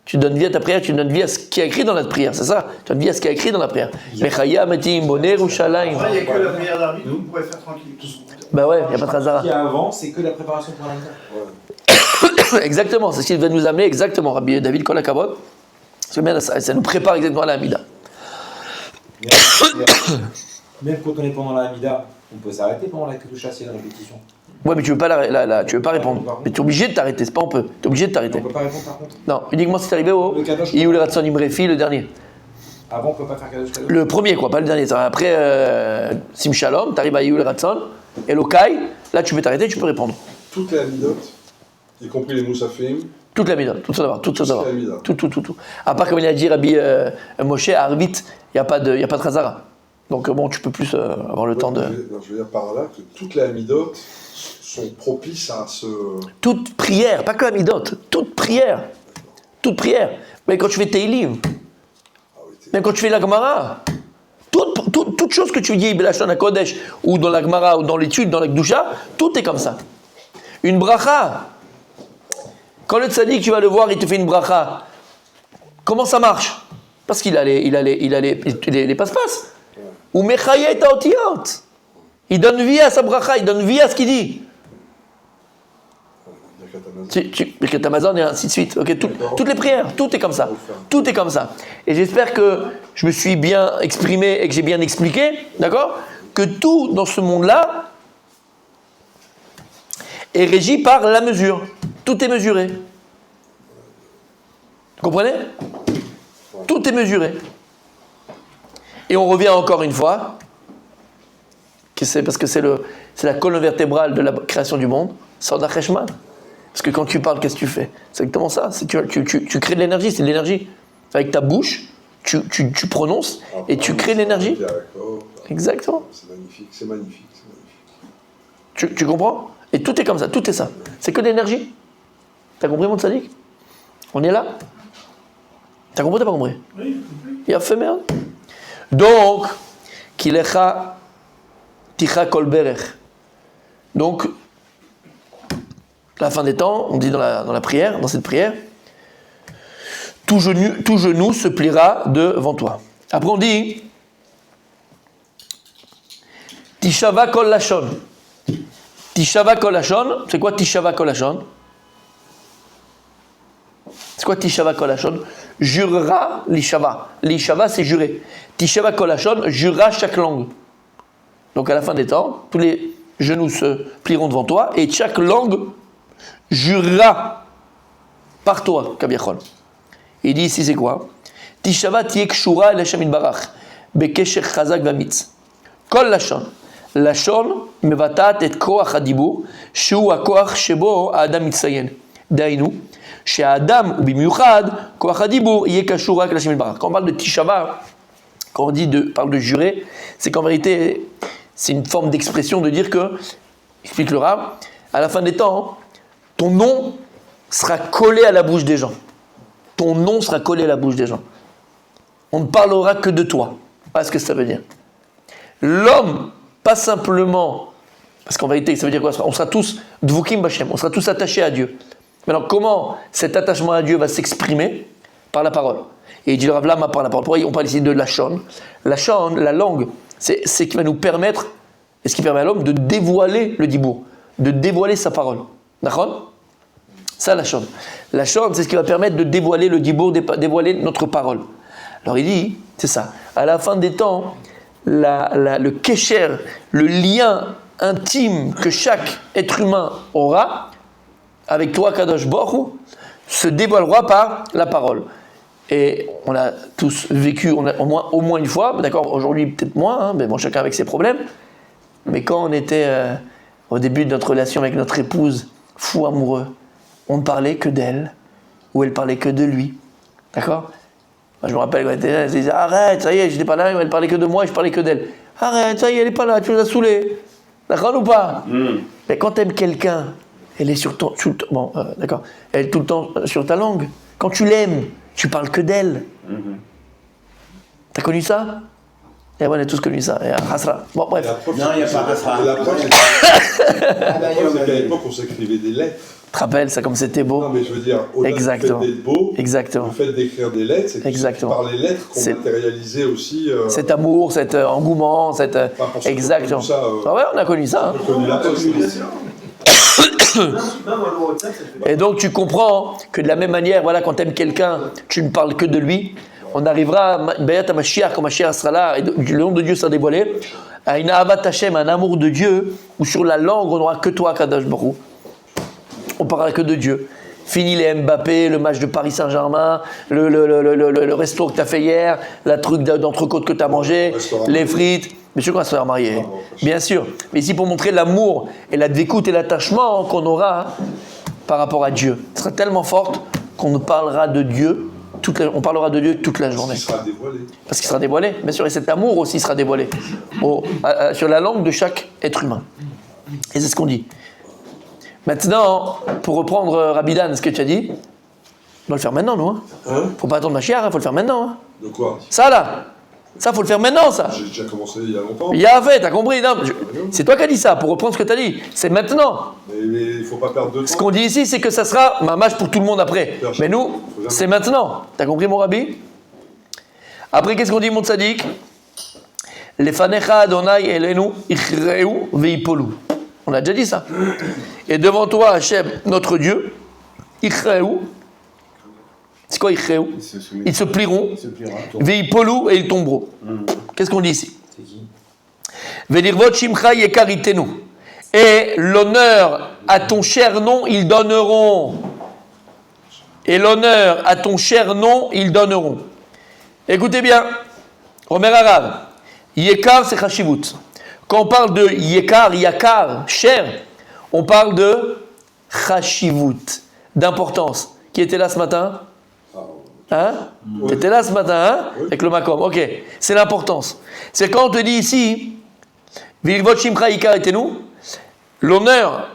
Tu donnes vie à ta prière, tu donnes vie à ce qui est écrit dans la prière, c'est ça? Tu donnes vie à ce qui est écrit dans la prière. Mechaya, Metim, Boner, Ushalayim. Il n'y a que la prière d'arbitre, vous pourrez faire tranquille. Bah ouais, il n'y a pas de hasard. Ce qu'il y a avant, c'est que la préparation pour l'Hamida. Exactement, c'est ce qui va nous amener exactement, Rabbi David Kolakavod. Parce que bien, ça nous prépare exactement à la Hamida. Même quand on est pendant la Hamida, on peut s'arrêter pendant la Kedusha, c'est une répétition. Ouais, mais tu veux pas tu veux pas répondre. Mais tu es obligé de t'arrêter, c'est pas on peut. Tu es obligé de t'arrêter. On peut pas répondre par contre. Non, uniquement si tu es arrivé au Iyul Ratson Imrefi, le dernier. Avant, on peut pas faire Kadosh Kadosh. Le premier, quoi, pas le dernier. Après Sim Shalom, tu arrives à Iyul Ratson, Elokai, là tu peux t'arrêter, tu peux répondre. Toutes les amidotes, y compris les moussafim, Toute la midot, tout ça d'abord, tout ça d'abord. la mida. Tout. À part comme il a dit Rabbi Moshe, à Arvit, il n'y a pas de Khazara. Donc bon, tu peux plus avoir le temps de... Je veux dire par là que toutes les amidotes sont propices à ce... Toute prière, pas que la midot, toute prière. Toute prière. Mais quand tu fais Teilim, même quand tu fais la Gemara, toute chose que tu dis, Belashon HaKodesh, ou dans la Gemara, ou dans l'étude, dans la Gdusha, tout est comme ça. Une bracha. Quand le tzaddik, tu vas le voir, il te fait une bracha. Comment ça marche? Parce qu'il a les passe-passe. Ou mechayet haotiyot. Il donne vie à sa bracha, il donne vie à ce qu'il dit. Birkat Hamazon et ainsi de suite. Okay, toutes les prières, tout est comme ça. Tout est comme ça. Et j'espère que je me suis bien exprimé et que j'ai bien expliqué, d'accord? Que tout dans ce monde-là est régi par la mesure. Tout est mesuré. Vous comprenez? Tout est mesuré. Et on revient encore une fois, parce que c'est la colonne vertébrale de la création du monde, Sod HaCheshman. Parce que quand tu parles, qu'est-ce que tu fais? C'est exactement ça. Tu crées de l'énergie, c'est de l'énergie. Avec ta bouche, tu prononces et tu crées de l'énergie. Exactement. C'est magnifique, c'est magnifique. Tu comprends? Et tout est comme ça, tout est ça. C'est que de l'énergie. T'as compris, mon tzaddik? On est là? T'as compris, t'as pas compris? Oui, Il a fait merde. Donc, Kilecha Ticha Kol Berech. Donc, la fin des temps, on dit dans la prière, dans cette prière, tout genou se pliera devant toi. Après on dit Tishava Kol Lashon. Tishava Kol Lashon, c'est quoi Tishava Kol Lashon? C'est quoi Tishava Kol Lashon? Jurera l'Ishava. L'Ishava c'est jurer. Tishava Kol Lashon, jurera chaque langue. Donc à la fin des temps, tous les genoux se plieront devant toi et chaque langue jurera par toi, Kabiachol. Il dit ici c'est quoi? Tishava tiek shura el Hashem itbarach bekesher chazak vamitz. Kol lashon. Lashon mevatat et koach hadibur shu hakoach shebo האדם מתציין. דהיינו שהאדם ובמיוחד koach hadibur יהיה קשור רק להשם יתברך. Quand on parle de tishava, quand on parle de jurer, c'est qu'en vérité c'est une forme d'expression de dire que, explique le Rav, à la fin des temps, ton nom sera collé à la bouche des gens. Ton nom sera collé à la bouche des gens. On ne parlera que de toi. Voilà ce que ça veut dire. L'homme, pas simplement, parce qu'en vérité, ça veut dire quoi? On sera tous dvukim b'Hashem, on sera tous attachés à Dieu. Maintenant, comment cet attachement à Dieu va s'exprimer? Par la parole. Et il dit le Rav Lama par la parole. Pourquoi on parle ici de la shon? La shon, la langue, c'est ce qui va nous permettre, et ce qui permet à l'homme de dévoiler le dibour, de dévoiler sa parole. D'accord? Ça, la shon. La shon, c'est ce qui va permettre de dévoiler le dibour, dévoiler notre parole. Alors il dit, c'est ça. À la fin des temps, le kesher, le lien intime que chaque être humain aura avec toi, Kadosh Baruch Hu, se dévoilera par la parole. Et on a tous vécu, au moins une fois, d'accord, aujourd'hui peut-être moins, hein, mais bon, chacun avec ses problèmes. Mais quand on était au début de notre relation avec notre épouse, fou amoureux, on ne parlait que d'elle, ou elle parlait que de lui. D'accord? Moi, je me rappelle quand elle était là, elle disait arrête, ça y est, j'étais pas là, elle parlait que de moi, je parlais que d'elle. Arrête, ça y est, elle est pas là, tu nous as saoulés. D'accord ou pas? Mais quand t'aimes quelqu'un, elle est sur ton. D'accord. Elle est tout le temps sur ta langue. Quand tu l'aimes, tu parles que d'elle. T'as connu ça? Et on a tous connu ça. Et Hasra. Bon, bref. Non, il n'y a pas Hasra. La preuve, c'est qu'à l'époque, on s'écrivait des lettres. Tu te rappelles, ça comme c'était beau? Non, mais je veux dire, au-delà du fait d'être beau, Exactement. le fait d'écrire des lettres, c'est par les lettres qu'on matérialisait aussi. Cet amour, cet engouement, cette. Exactement. Ça, ah ouais, on a connu ça. On a connu la poste. Et donc tu comprends que de la même manière, voilà, quand tu aimes quelqu'un, tu ne parles que de lui. On arrivera à Mashiach, quand Mashiach sera là, et le nom de Dieu sera dévoilé, à une Ahavat Hashem, un amour de Dieu, où sur la langue on n'aura que toi, Kadosh Baruch Hu. On parlera que de Dieu. Fini les Mbappé, le match de Paris Saint-Germain, le resto que tu as fait hier, la truc d'entrecôte que tu as mangé, les frites. Bien sûr qu'on va se faire marier. Ah, bon, Bien sûr. Mais ici, pour montrer l'amour et la découte et l'attachement qu'on aura par rapport à Dieu. Ce sera tellement forte qu'on nous parlera de Dieu. On parlera de Dieu toute la journée. Il sera dévoilé. Parce qu'il sera dévoilé, bien sûr, et cet amour aussi sera dévoilé sur la langue de chaque être humain. Et c'est ce qu'on dit. Maintenant, pour reprendre Rabbi Dan, ce que tu as dit, on doit le faire maintenant, nous. Faut pas attendre ma chière, faut le faire maintenant. Hein. De quoi? Ça là, ça faut le faire maintenant, ça. J'ai déjà commencé il y a longtemps. Il y a fait, t'as compris? Non, c'est toi qui as dit ça, pour reprendre ce que tu as dit. C'est maintenant. Mais il ne faut pas perdre de temps. Ce qu'on dit ici, c'est que ça sera ma match pour tout le monde après. Mais nous, c'est maintenant. T'as compris, mon Rabbi? Après, qu'est-ce qu'on dit, mon tzaddik? Lefanecha Adonai Elenu Ichreu Veipolu. On a déjà dit ça. Et devant toi, Hachem, notre Dieu, Ichreu. C'est quoi Ichreu? Ils se plieront. Veipolu et ils tomberont. Qu'est-ce qu'on dit ici? C'est qui? Velirvot Shimcha Yekaritenu. Et l'honneur à ton cher nom, ils donneront. Et l'honneur à ton cher nom, ils donneront. Écoutez bien, Omer Arav, Yekar c'est Chashivut. Quand on parle de Yekar, Yakar, cher, on parle de Chashivut, d'importance. Qui était là ce matin? Hein? Tu étais là ce matin, hein? Avec le Makom, ok. C'est l'importance. C'est quand on te dit ici, Vilvot Shimcha Yekar etenu, l'honneur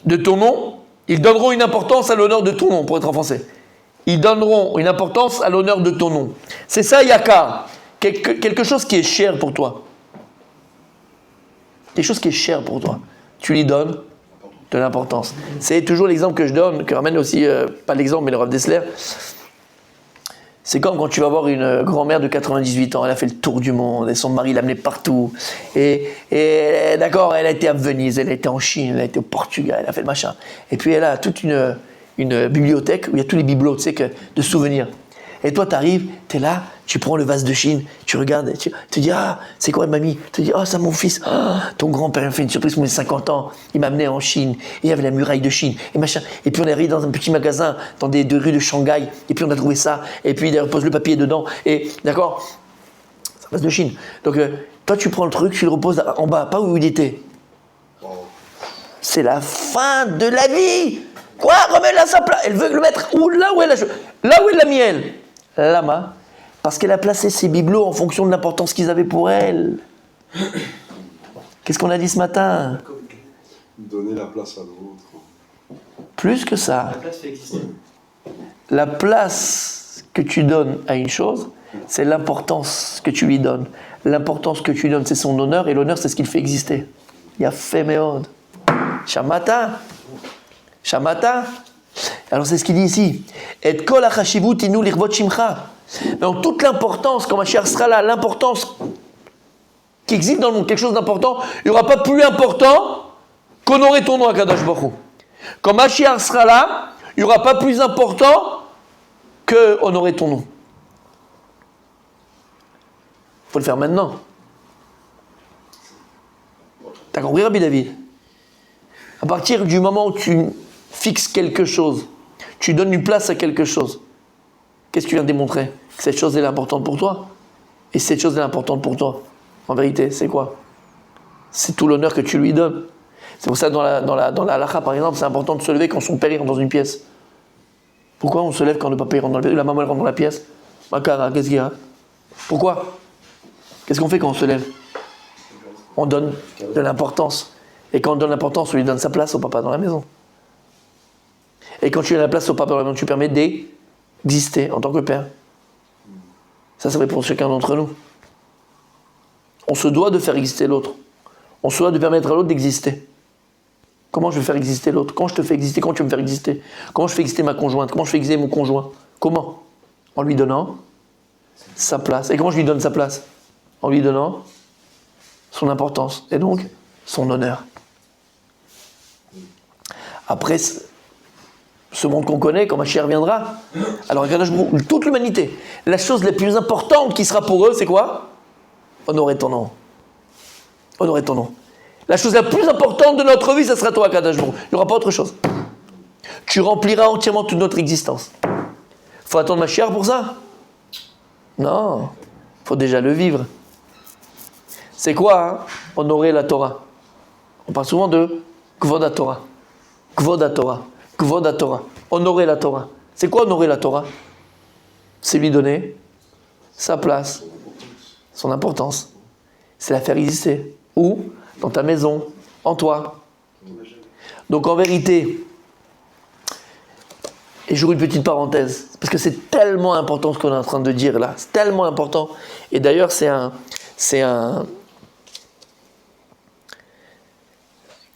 de ton nom, ils donneront une importance à l'honneur de ton nom, pour être en français. Ils donneront une importance à l'honneur de ton nom. C'est ça, Yakar. Quelque chose qui est cher pour toi. Quelque chose qui est cher pour toi. Tu lui donnes de l'importance. C'est toujours l'exemple que je donne, que ramène aussi, pas l'exemple, mais le Rav Dessler. C'est comme quand tu vas voir une grand-mère de 98 ans, elle a fait le tour du monde, et son mari l'a amenée partout. Et d'accord, elle a été à Venise, elle a été en Chine, elle a été au Portugal, elle a fait le machin. Et puis elle a toute une bibliothèque où il y a tous les bibelots, tu sais, de souvenirs. Et toi, tu arrives, tu es là, tu prends le vase de Chine, tu regardes, tu te dis, ah, c'est quoi, mamie? Tu te dis, ah, c'est mon fils. Ah, ton grand-père m'a fait une surprise pour mes 50 ans. Il m'a amené en Chine, et il y avait la muraille de Chine, et machin. Et puis on est arrivé dans un petit magasin, dans des rues de Shanghai, et puis on a trouvé ça, et puis il repose le papier dedans, et d'accord, c'est un vase de Chine. Donc, toi, tu prends le truc, tu le reposes en bas, pas où il était. C'est la fin de la vie. Quoi? Remets-la à sa place. Elle veut le mettre où? Là où elle l'a mis, elle. Lama, parce qu'elle a placé ses bibelots en fonction de l'importance qu'ils avaient pour elle. Qu'est-ce qu'on a dit ce matin? Donner la place à l'autre. Plus que ça. La place fait exister. La place que tu donnes à une chose, c'est l'importance que tu lui donnes. L'importance que tu lui donnes, c'est son honneur, et l'honneur, c'est ce qu'il fait exister. Il y a fait méode. Shamata. Shamata. Alors c'est ce qu'il dit ici. Et kol hachashivut inu lirvot shimcha. Dans toute l'importance, quand Mashiach sera là, l'importance qui existe dans le monde, quelque chose d'important, il n'y aura pas plus important qu'honorer ton nom à Kadosh Baruch Hu. Quand Mashiach sera là, il n'y aura pas plus important que honorer ton nom. Il faut le faire maintenant. T'as compris, Rabbi David? À partir du moment où tu fixes quelque chose, tu donnes une place à quelque chose, qu'est-ce que tu viens de démontrer? Que cette chose est importante pour toi. Et cette chose est importante pour toi. En vérité, c'est quoi? C'est tout l'honneur que tu lui donnes. C'est pour ça que dans la halakha, par exemple, c'est important de se lever quand son père rentre dans une pièce. Pourquoi on se lève quand le papa rentre dans la pièce? La maman elle rentre dans la pièce. Makara, qu'est-ce qu'il y a? Pourquoi? Qu'est-ce qu'on fait quand on se lève? On donne de l'importance. Et quand on donne l'importance, on lui donne sa place au papa dans la maison. Et quand tu donnes la place au papa dans la maison, tu permets d'exister en tant que père. Ça va pour chacun d'entre nous. On se doit de faire exister l'autre. On se doit de permettre à l'autre d'exister. Comment je vais faire exister l'autre? Comment je te fais exister? Comment tu veux me faire exister? Comment je fais exister ma conjointe? Comment je fais exister mon conjoint? Comment? En lui donnant sa place. Et comment je lui donne sa place? En lui donnant son importance. Et donc, son honneur. Après, ce monde qu'on connaît, quand Mashiach viendra, alors toute l'humanité, la chose la plus importante qui sera pour eux, c'est quoi? Honorer ton nom. Honorer ton nom. La chose la plus importante de notre vie, ça sera toi, Kadosh Baruch Hu. Il n'y aura pas autre chose. Tu rempliras entièrement toute notre existence. Faut attendre Mashiach pour ça? Non. Faut déjà le vivre. C'est quoi hein, honorer la Torah? On parle souvent de Kvod HaTorah. Kvod HaTorah. Kvod HaTorah. Honorer la Torah. C'est quoi honorer la Torah? C'est lui donner sa place, son importance. C'est la faire exister. Où? Dans ta maison, en toi. Donc en vérité, et j'ouvre une petite parenthèse, parce que c'est tellement important ce qu'on est en train de dire là. C'est tellement important. Et d'ailleurs, c'est un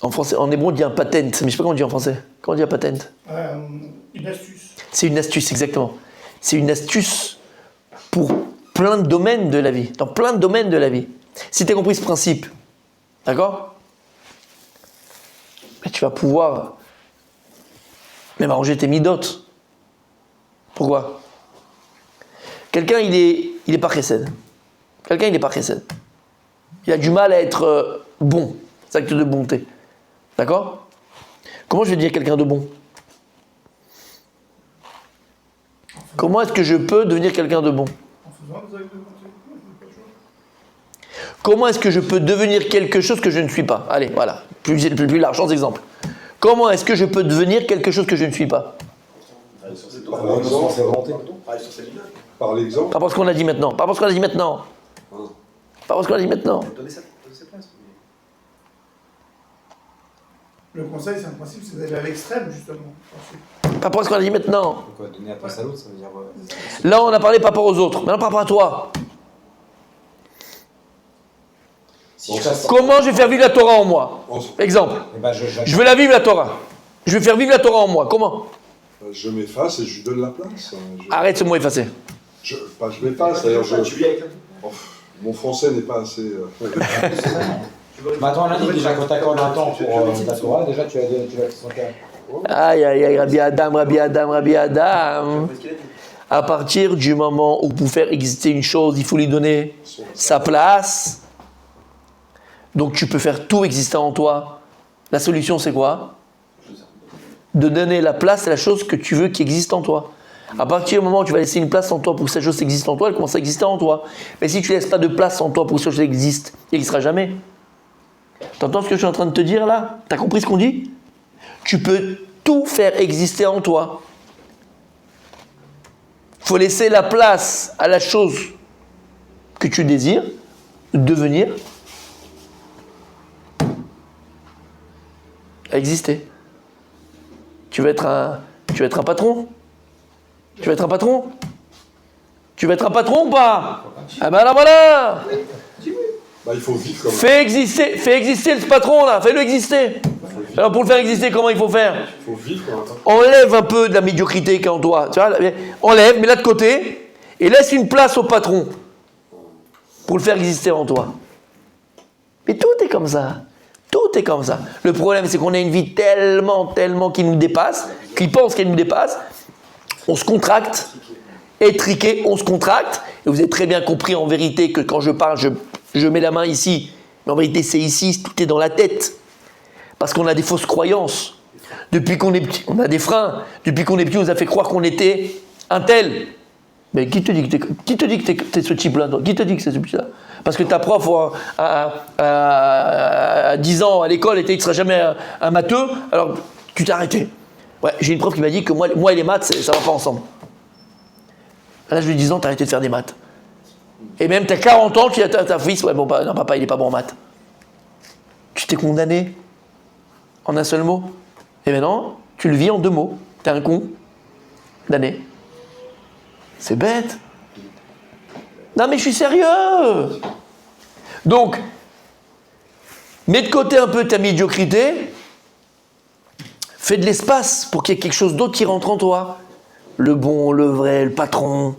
en français, en hébreu, on dit un patent, mais je ne sais pas comment on dit en français. Comment on dit un patent? Une astuce. C'est une astuce, exactement. C'est une astuce pour plein de domaines de la vie. Dans plein de domaines de la vie. Si tu as compris ce principe, d'accord? Tu vas pouvoir même arranger tes midotes. Pourquoi? Quelqu'un, il est pas chesed. Quelqu'un, il n'est pas chesed. Il a du mal à être bon. C'est acte de bonté. D'accord? Comment je vais dire quelqu'un de bon? Comment est-ce que je peux devenir quelqu'un de bon? En faisant des actes de bonté. Pas de choix. Comment est-ce que je peux devenir quelque chose que je ne suis pas? Allez, voilà. Plus large, sans exemple. Comment est-ce que je peux devenir quelque chose que je ne suis pas? Par l'exemple. Par l'exemple. Pas parce qu'on a dit maintenant. Pas parce qu'on a dit maintenant. Pas parce qu'on a dit maintenant. Le conseil, c'est un principe, c'est d'aller à l'extrême, justement. Pas parce qu'on a dit maintenant. Quoi, donner la place à l'autre, ça veut dire. Là, on a parlé par rapport aux autres. Maintenant, par rapport à toi. Si je fasse. Comment je vais faire vivre la Torah en moi? Exemple. Eh ben, Je veux la vivre, la Torah. Je vais faire vivre la Torah en moi. Comment? Je m'efface et je lui donne la place. Arrête ce mot effacé. Je m'efface, d'ailleurs, Tu vis avec un mon français n'est pas assez... Mais attends, on a dit déjà, quand t'accordes un temps pour ta Torah, déjà tu as fait son cas. Aïe, aïe, aïe, Rabbi Adam, Rabbi Adam, Rabbi Adam. À partir du moment où pour faire exister une chose, il faut lui donner sa place. Donc tu peux faire tout exister en toi. La solution, c'est quoi? De donner la place à la chose que tu veux qui existe en toi. À partir du moment où tu vas laisser une place en toi pour que cette chose existe en toi, elle commence à exister en toi. Mais si tu ne laisses pas de place en toi pour que cette chose existe, il n'existera jamais. T'entends ce que je suis en train de te dire là? T'as compris ce qu'on dit? Tu peux tout faire exister en toi. Il faut laisser la place à la chose que tu désires devenir à exister. Tu veux être un patron? Tu veux être un patron? Tu veux être un patron ou pas? Ah ben là voilà! Bah, il faut vivre comme Fais exister ce patron là, fais-le exister. Alors pour le faire exister, comment il faut faire? Il faut vivre comme un... Enlève un peu de la médiocrité qui est en toi. Tu vois, enlève, mets-la de côté et laisse une place au patron pour le faire exister en toi. Mais tout est comme ça. Tout est comme ça. Le problème, c'est qu'on a une vie tellement qui nous dépasse, qui pense qu'elle nous dépasse. On se contracte, étriqué, on se contracte. Et vous avez très bien compris en vérité que quand je parle, je mets la main ici. Mais en vérité, c'est ici, tout est dans la tête. Parce qu'on a des fausses croyances. Depuis qu'on est petit, on a des freins. Depuis qu'on est petit, on nous a fait croire qu'on était un tel. Mais qui te dit que t'es ce type-là? Qui te dit que c'est ce type-là? Parce que ta prof à 10 ans à l'école était, tu ne seras jamais un matheux, alors tu t'es arrêté. Ouais, j'ai une prof qui m'a dit que moi et les maths, ça ne va pas ensemble. À l'âge de 10 ans, tu as arrêté de faire des maths. Et même tu as 40 ans, tu dis à ta fils, ouais, bon, non, papa, il n'est pas bon en maths. Tu t'es condamné en un seul mot. Et maintenant, tu le vis en 2 mots. Tu es un con condamné. C'est bête. Non mais je suis sérieux. Donc, mets de côté un peu ta médiocrité, fais de l'espace pour qu'il y ait quelque chose d'autre qui rentre en toi. Le bon, le vrai, le patron.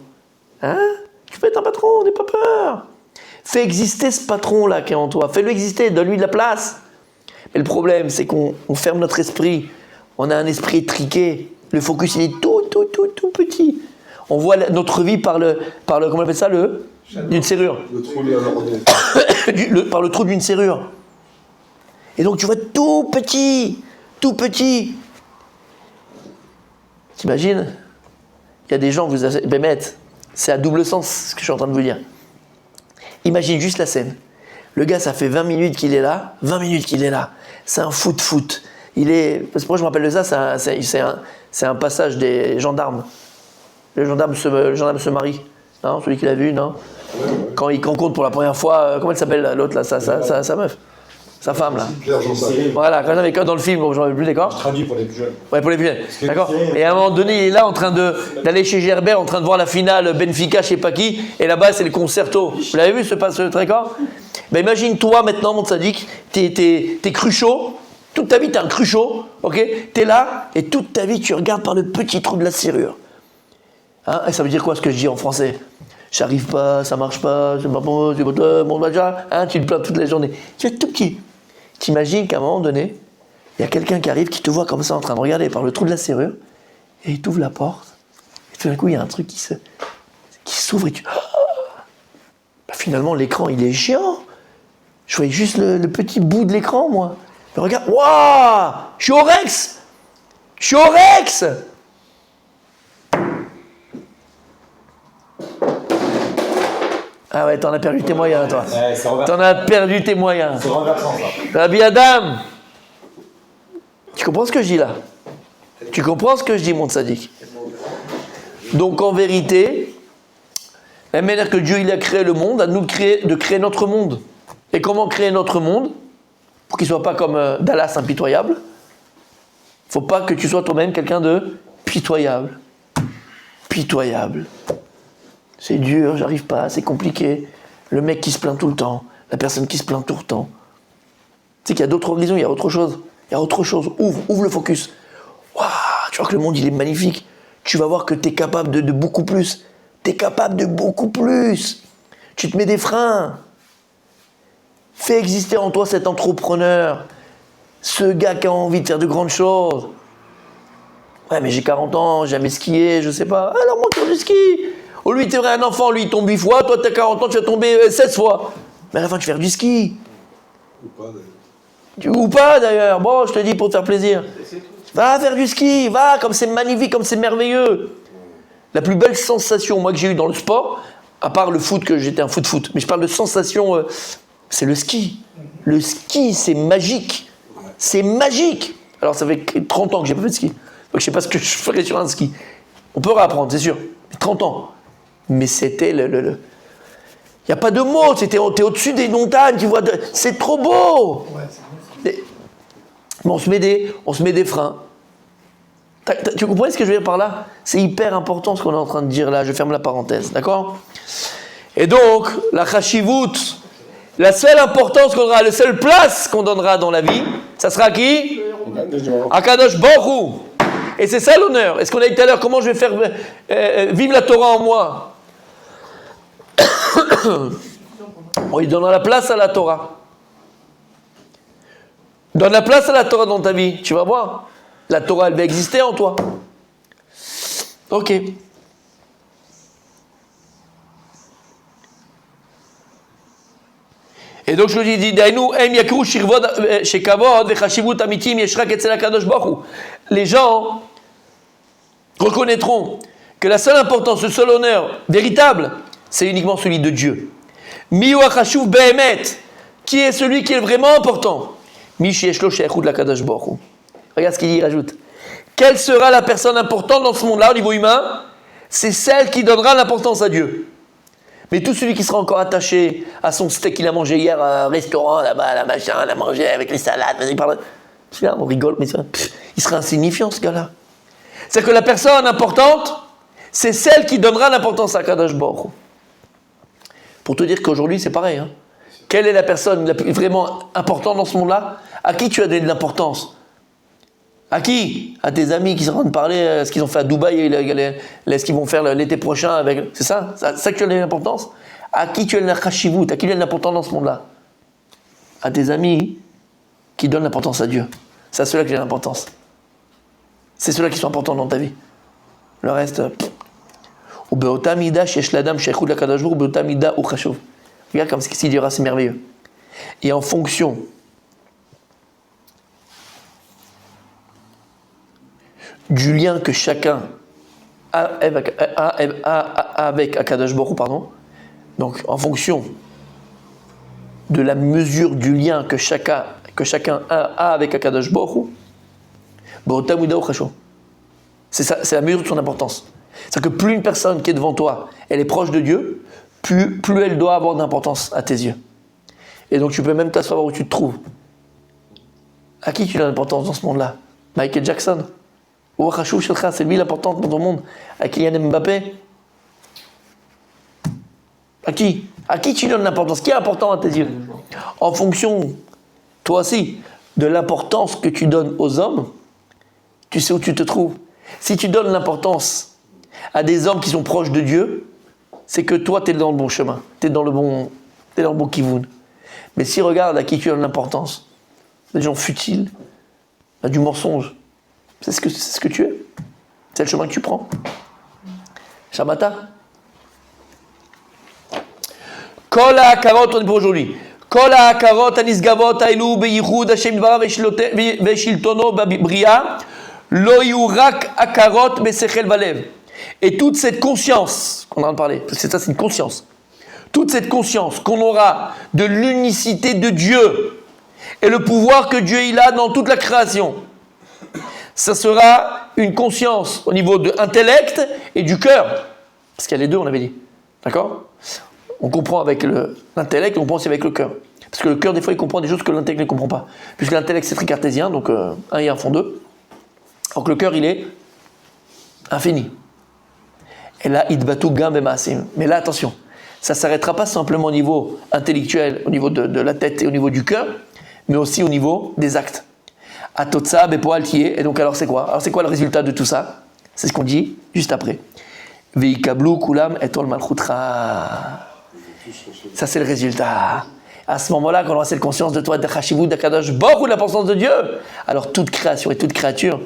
Hein? Tu peux être un patron, n'aie pas peur. Fais exister ce patron-là qui est en toi. Fais-le exister, donne-lui de la place. Mais le problème, c'est qu'on ferme notre esprit. On a un esprit étriqué. Le focus, il est tout petit. On voit notre vie par le comment on appelle ça, d'une serrure. Le trou de la Par le trou d'une serrure. Et donc tu vois tout petit. T'imagines? Il y a des gens, Bémet, c'est à double sens ce que je suis en train de vous dire. Imagine juste la scène. Le gars, ça fait 20 minutes qu'il est là. 20 minutes qu'il est là. C'est un foot. Il est... Parce que moi, je me rappelle de ça, c'est un passage des gendarmes. Le gendarme se marie. Non, celui qui l'a vu, non. Quand il rencontre pour la première fois, comment elle s'appelle l'autre là, sa meuf, sa femme là. Claire Jean-Sac. Voilà, quand dans le film, bon, j'en avais plus d'accord. Traduit pour les plus jeunes. Ouais, pour les plus jeunes. D'accord. Et à un moment donné, il est là en train d'aller chez Gerbert, en train de voir la finale Benfica, je sais pas qui, et là-bas c'est le concerto. Vous l'avez vu ce d'accord? Ben imagine-toi maintenant, mon sadique, t'es cruchot, toute ta vie t'es un cruchot, ok? T'es là, et toute ta vie tu regardes par le petit trou de la serrure. Hein, et ça veut dire quoi ce que je dis en français? J'arrive pas, ça marche pas, c'est pas bon, mon déjà, hein, tu le plains toute la journée. Tu es tout petit. T'imagines qu'à un moment donné, il y a quelqu'un qui arrive, qui te voit comme ça en train de regarder par le trou de la serrure, et il t'ouvre la porte, et tout d'un coup il y a un truc qui s'ouvre et tu... Bah, finalement l'écran il est géant. Je voyais juste le petit bout de l'écran moi. Mais regarde, waouh, je suis au Rex. Ah ouais, t'en as perdu tes moyens, toi. T'en as perdu tes moyens. C'est renversant, ça. Rabbi Adam, tu comprends ce que je dis là? Tu comprends ce que je dis, mon tzaddik? Donc en vérité, la manière que Dieu il a créé le monde, à nous de créer notre monde. Et comment créer notre monde? Pour qu'il ne soit pas comme Dallas impitoyable. Il ne faut pas que tu sois toi-même quelqu'un de pitoyable. Pitoyable. C'est dur, j'arrive pas, c'est compliqué. Le mec qui se plaint tout le temps, la personne qui se plaint tout le temps. Tu sais qu'il y a d'autres horizons, il y a autre chose. Il y a autre chose. Ouvre le focus. Waouh, tu vois que le monde, il est magnifique. Tu vas voir que tu es capable de beaucoup plus. Tu es capable de beaucoup plus. Tu te mets des freins. Fais exister en toi cet entrepreneur. Ce gars qui a envie de faire de grandes choses. Ouais, mais j'ai 40 ans, j'ai jamais skié, je sais pas. Alors monte du ski. Oh, lui, t'es vrai, un enfant, lui, il tombe 8 fois. Toi, t'as 40 ans, tu vas tomber 16 fois. Mais à la fin, tu vas faire du ski. Ou pas, d'ailleurs. Bon, je te dis pour te faire plaisir. Va faire du ski, va, comme c'est magnifique, comme c'est merveilleux. La plus belle sensation, moi, que j'ai eue dans le sport, à part le foot, que j'étais un foot, mais je parle de sensation, c'est le ski. Le ski, c'est magique. C'est magique. Alors, ça fait 30 ans que j'ai pas fait de ski. Donc, je sais pas ce que je ferais sur un ski. On peut réapprendre, c'est sûr. 30 ans. Mais c'était il n'y a pas de mots, t'es au-dessus des montagnes, tu vois, c'est trop beau. Ouais, c'est bon. Mais on se met des freins. Tu comprends ce que je veux dire par là? C'est hyper important ce qu'on est en train de dire là, je ferme la parenthèse, d'accord? Et donc, la chashivut, la seule importance qu'on donnera, la seule place qu'on donnera dans la vie, ça sera qui? Akadosh Baruch Hu. Et c'est ça l'honneur. Est-ce qu'on a dit tout à l'heure, comment je vais faire vivre la Torah en moi? On lui donnera la place à la Torah. Donne la place à la Torah dans ta vie, tu vas voir. La Torah, elle va exister en toi. Ok. Et donc je lui dis, les gens reconnaîtront que la seule importance, le seul honneur véritable, c'est uniquement celui de Dieu. Qui est celui qui est vraiment important? Regarde ce qu'il dit, il rajoute. Quelle sera la personne importante dans ce monde-là au niveau humain? C'est celle qui donnera l'importance à Dieu. Mais tout celui qui sera encore attaché à son steak qu'il a mangé hier à un restaurant, là-bas, la machin, il a mangé avec les salades, il parle... Là, on rigole, mais il sera insignifiant, ce gars-là. C'est-à-dire que la personne importante, c'est celle qui donnera l'importance à Kadosh Baruch Hu. Pour te dire qu'aujourd'hui, c'est pareil. Hein. Quelle est la personne la plus vraiment importante dans ce monde-là? À qui tu as donné de l'importance? À qui? À tes amis qui sont en train de parler ce qu'ils ont fait à Dubaï et ce qu'ils vont faire l'été prochain avec... C'est ça? Ça que tu as donné l'importance? À qui tu as la chashivut? À qui tu as l'importance dans ce monde-là? À tes amis qui donnent l'importance à Dieu. C'est à ceux-là que j'ai l'importance. C'est ceux-là qui sont importants dans ta vie. Le reste... Regarde comme ce qu'il dira, c'est merveilleux. Et en fonction du lien que chacun a avec Akadosh Baruch Hu, donc en fonction de la mesure du lien que chacun a avec Akadosh Baruch Hu, B'otam Midao Chasho. C'est ça, c'est la mesure de son importance. C'est-à-dire que plus une personne qui est devant toi, elle est proche de Dieu, plus elle doit avoir d'importance à tes yeux. Et donc tu peux même t'asseoir où tu te trouves. À qui tu donnes l'importance dans ce monde-là? Michael Jackson. C'est lui l'important dans ton monde. À Kylian Mbappé. À qui? À qui tu donnes l'importance? Qui est important à tes yeux? En fonction, toi aussi, de l'importance que tu donnes aux hommes, tu sais où tu te trouves. Si tu donnes l'importance à des hommes qui sont proches de Dieu, c'est que toi, tu es dans le bon chemin. Tu es dans le bon kivoun. Mais si regarde à qui tu donnes l'importance, des gens futiles, à du mensonge, c'est ce que tu es. C'est le chemin que tu prends. Shamata. Kol ha'akarot, on est pour aujourd'hui. Kol ha'akarot hanisgavot ha'elu beyichud Hashem dvarav ve'shiltono b'briya lo yu rak akarot besechel valev. Et toute cette conscience qu'on a parlé, parce que ça c'est une conscience. Toute cette conscience qu'on aura de l'unicité de Dieu et le pouvoir que Dieu il a dans toute la création, ça sera une conscience au niveau de l'intellect et du cœur. Parce qu'il y a les deux, on avait dit. D'accord? On comprend avec l'intellect et on comprend aussi avec le cœur. Parce que le cœur, des fois, il comprend des choses que l'intellect ne comprend pas. Puisque l'intellect, c'est très cartésien, donc 1 et 1 font 2. Alors que le cœur, il est infini. Et là, idbatu gam bemaasim. Mais là, attention, ça ne s'arrêtera pas simplement au niveau intellectuel, au niveau de la tête et au niveau du cœur, mais aussi au niveau des actes. Atotsa bepoal tiye. Et donc, alors c'est quoi? Alors, c'est quoi le résultat de tout ça? C'est ce qu'on dit juste après. Veikablu kulam etol malchutra. Ça, c'est le résultat. À ce moment-là, quand on aura cette conscience de toi, de Chashivut, d'Akadosh Baruch Hu, de l'importance de Dieu, alors toute création et toute créature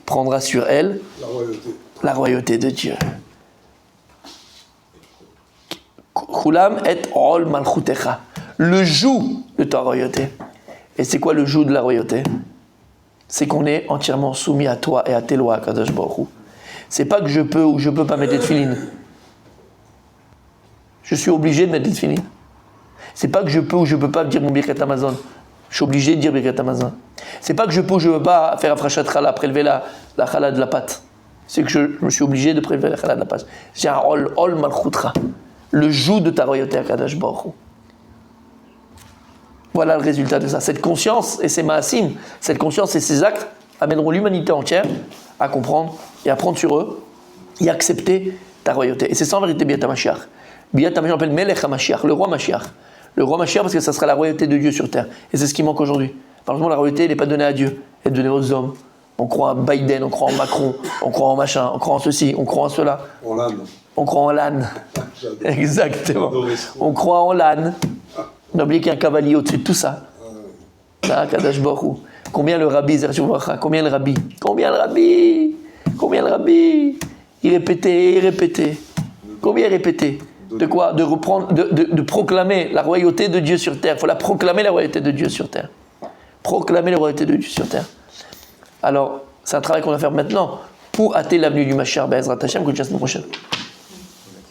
prendra sur elle la royauté de Dieu. Kulam et ol malchutecha. Le joug de ta royauté. Et c'est quoi le joug de la royauté? C'est qu'on est entièrement soumis à toi et à tes lois, Akadosh Baruch Hu. C'est pas que je peux ou je peux pas mettre des tefilines. Je suis obligé de mettre des tefilines. C'est pas que je peux ou je peux pas dire mon Birkat Hamazon. Je suis obligé de dire Birkat Hamazon. C'est pas que je peux ou je peux pas faire Afrashat Chala, prélever la chala de la pâte. C'est que je me suis obligé de prélever la chala de la pâte. J'ai un ol malchutra. Le joug de ta royauté à Kadosh Baruch Hu. Voilà le résultat de ça. Cette conscience et ces maasim, cette conscience et ces actes amèneront l'humanité entière à comprendre et à prendre sur eux et à accepter ta royauté. Et c'est ça en vérité Biat HaMashiach. Biat HaMashiach, on appelle Melech HaMashiach, le roi Mashiach. Le roi Mashiach parce que ça sera la royauté de Dieu sur terre. Et c'est ce qui manque aujourd'hui. Par exemple, la royauté, elle n'est pas donnée à Dieu, elle est donnée aux hommes. On croit en Biden, on croit en Macron, on croit en machin, on croit en ceci, on croit en cela. En l'âne. On croit en l'âne. Exactement. On croit en l'âne. On a oublié qu'il y a un cavalier au-dessus de tout ça. Là, Kadosh Baruch Hu. Combien le rabbi, combien le rabbi il répétait. Combien il répétait? De quoi? De reprendre, de proclamer la royauté de Dieu sur terre. Il faut la proclamer, la royauté de Dieu sur terre. Proclamer la royauté de Dieu sur terre. Alors, c'est un travail qu'on va faire maintenant pour hâter l'avenue du Mashiach Be'ezrat Hashem, que la semaine prochaine.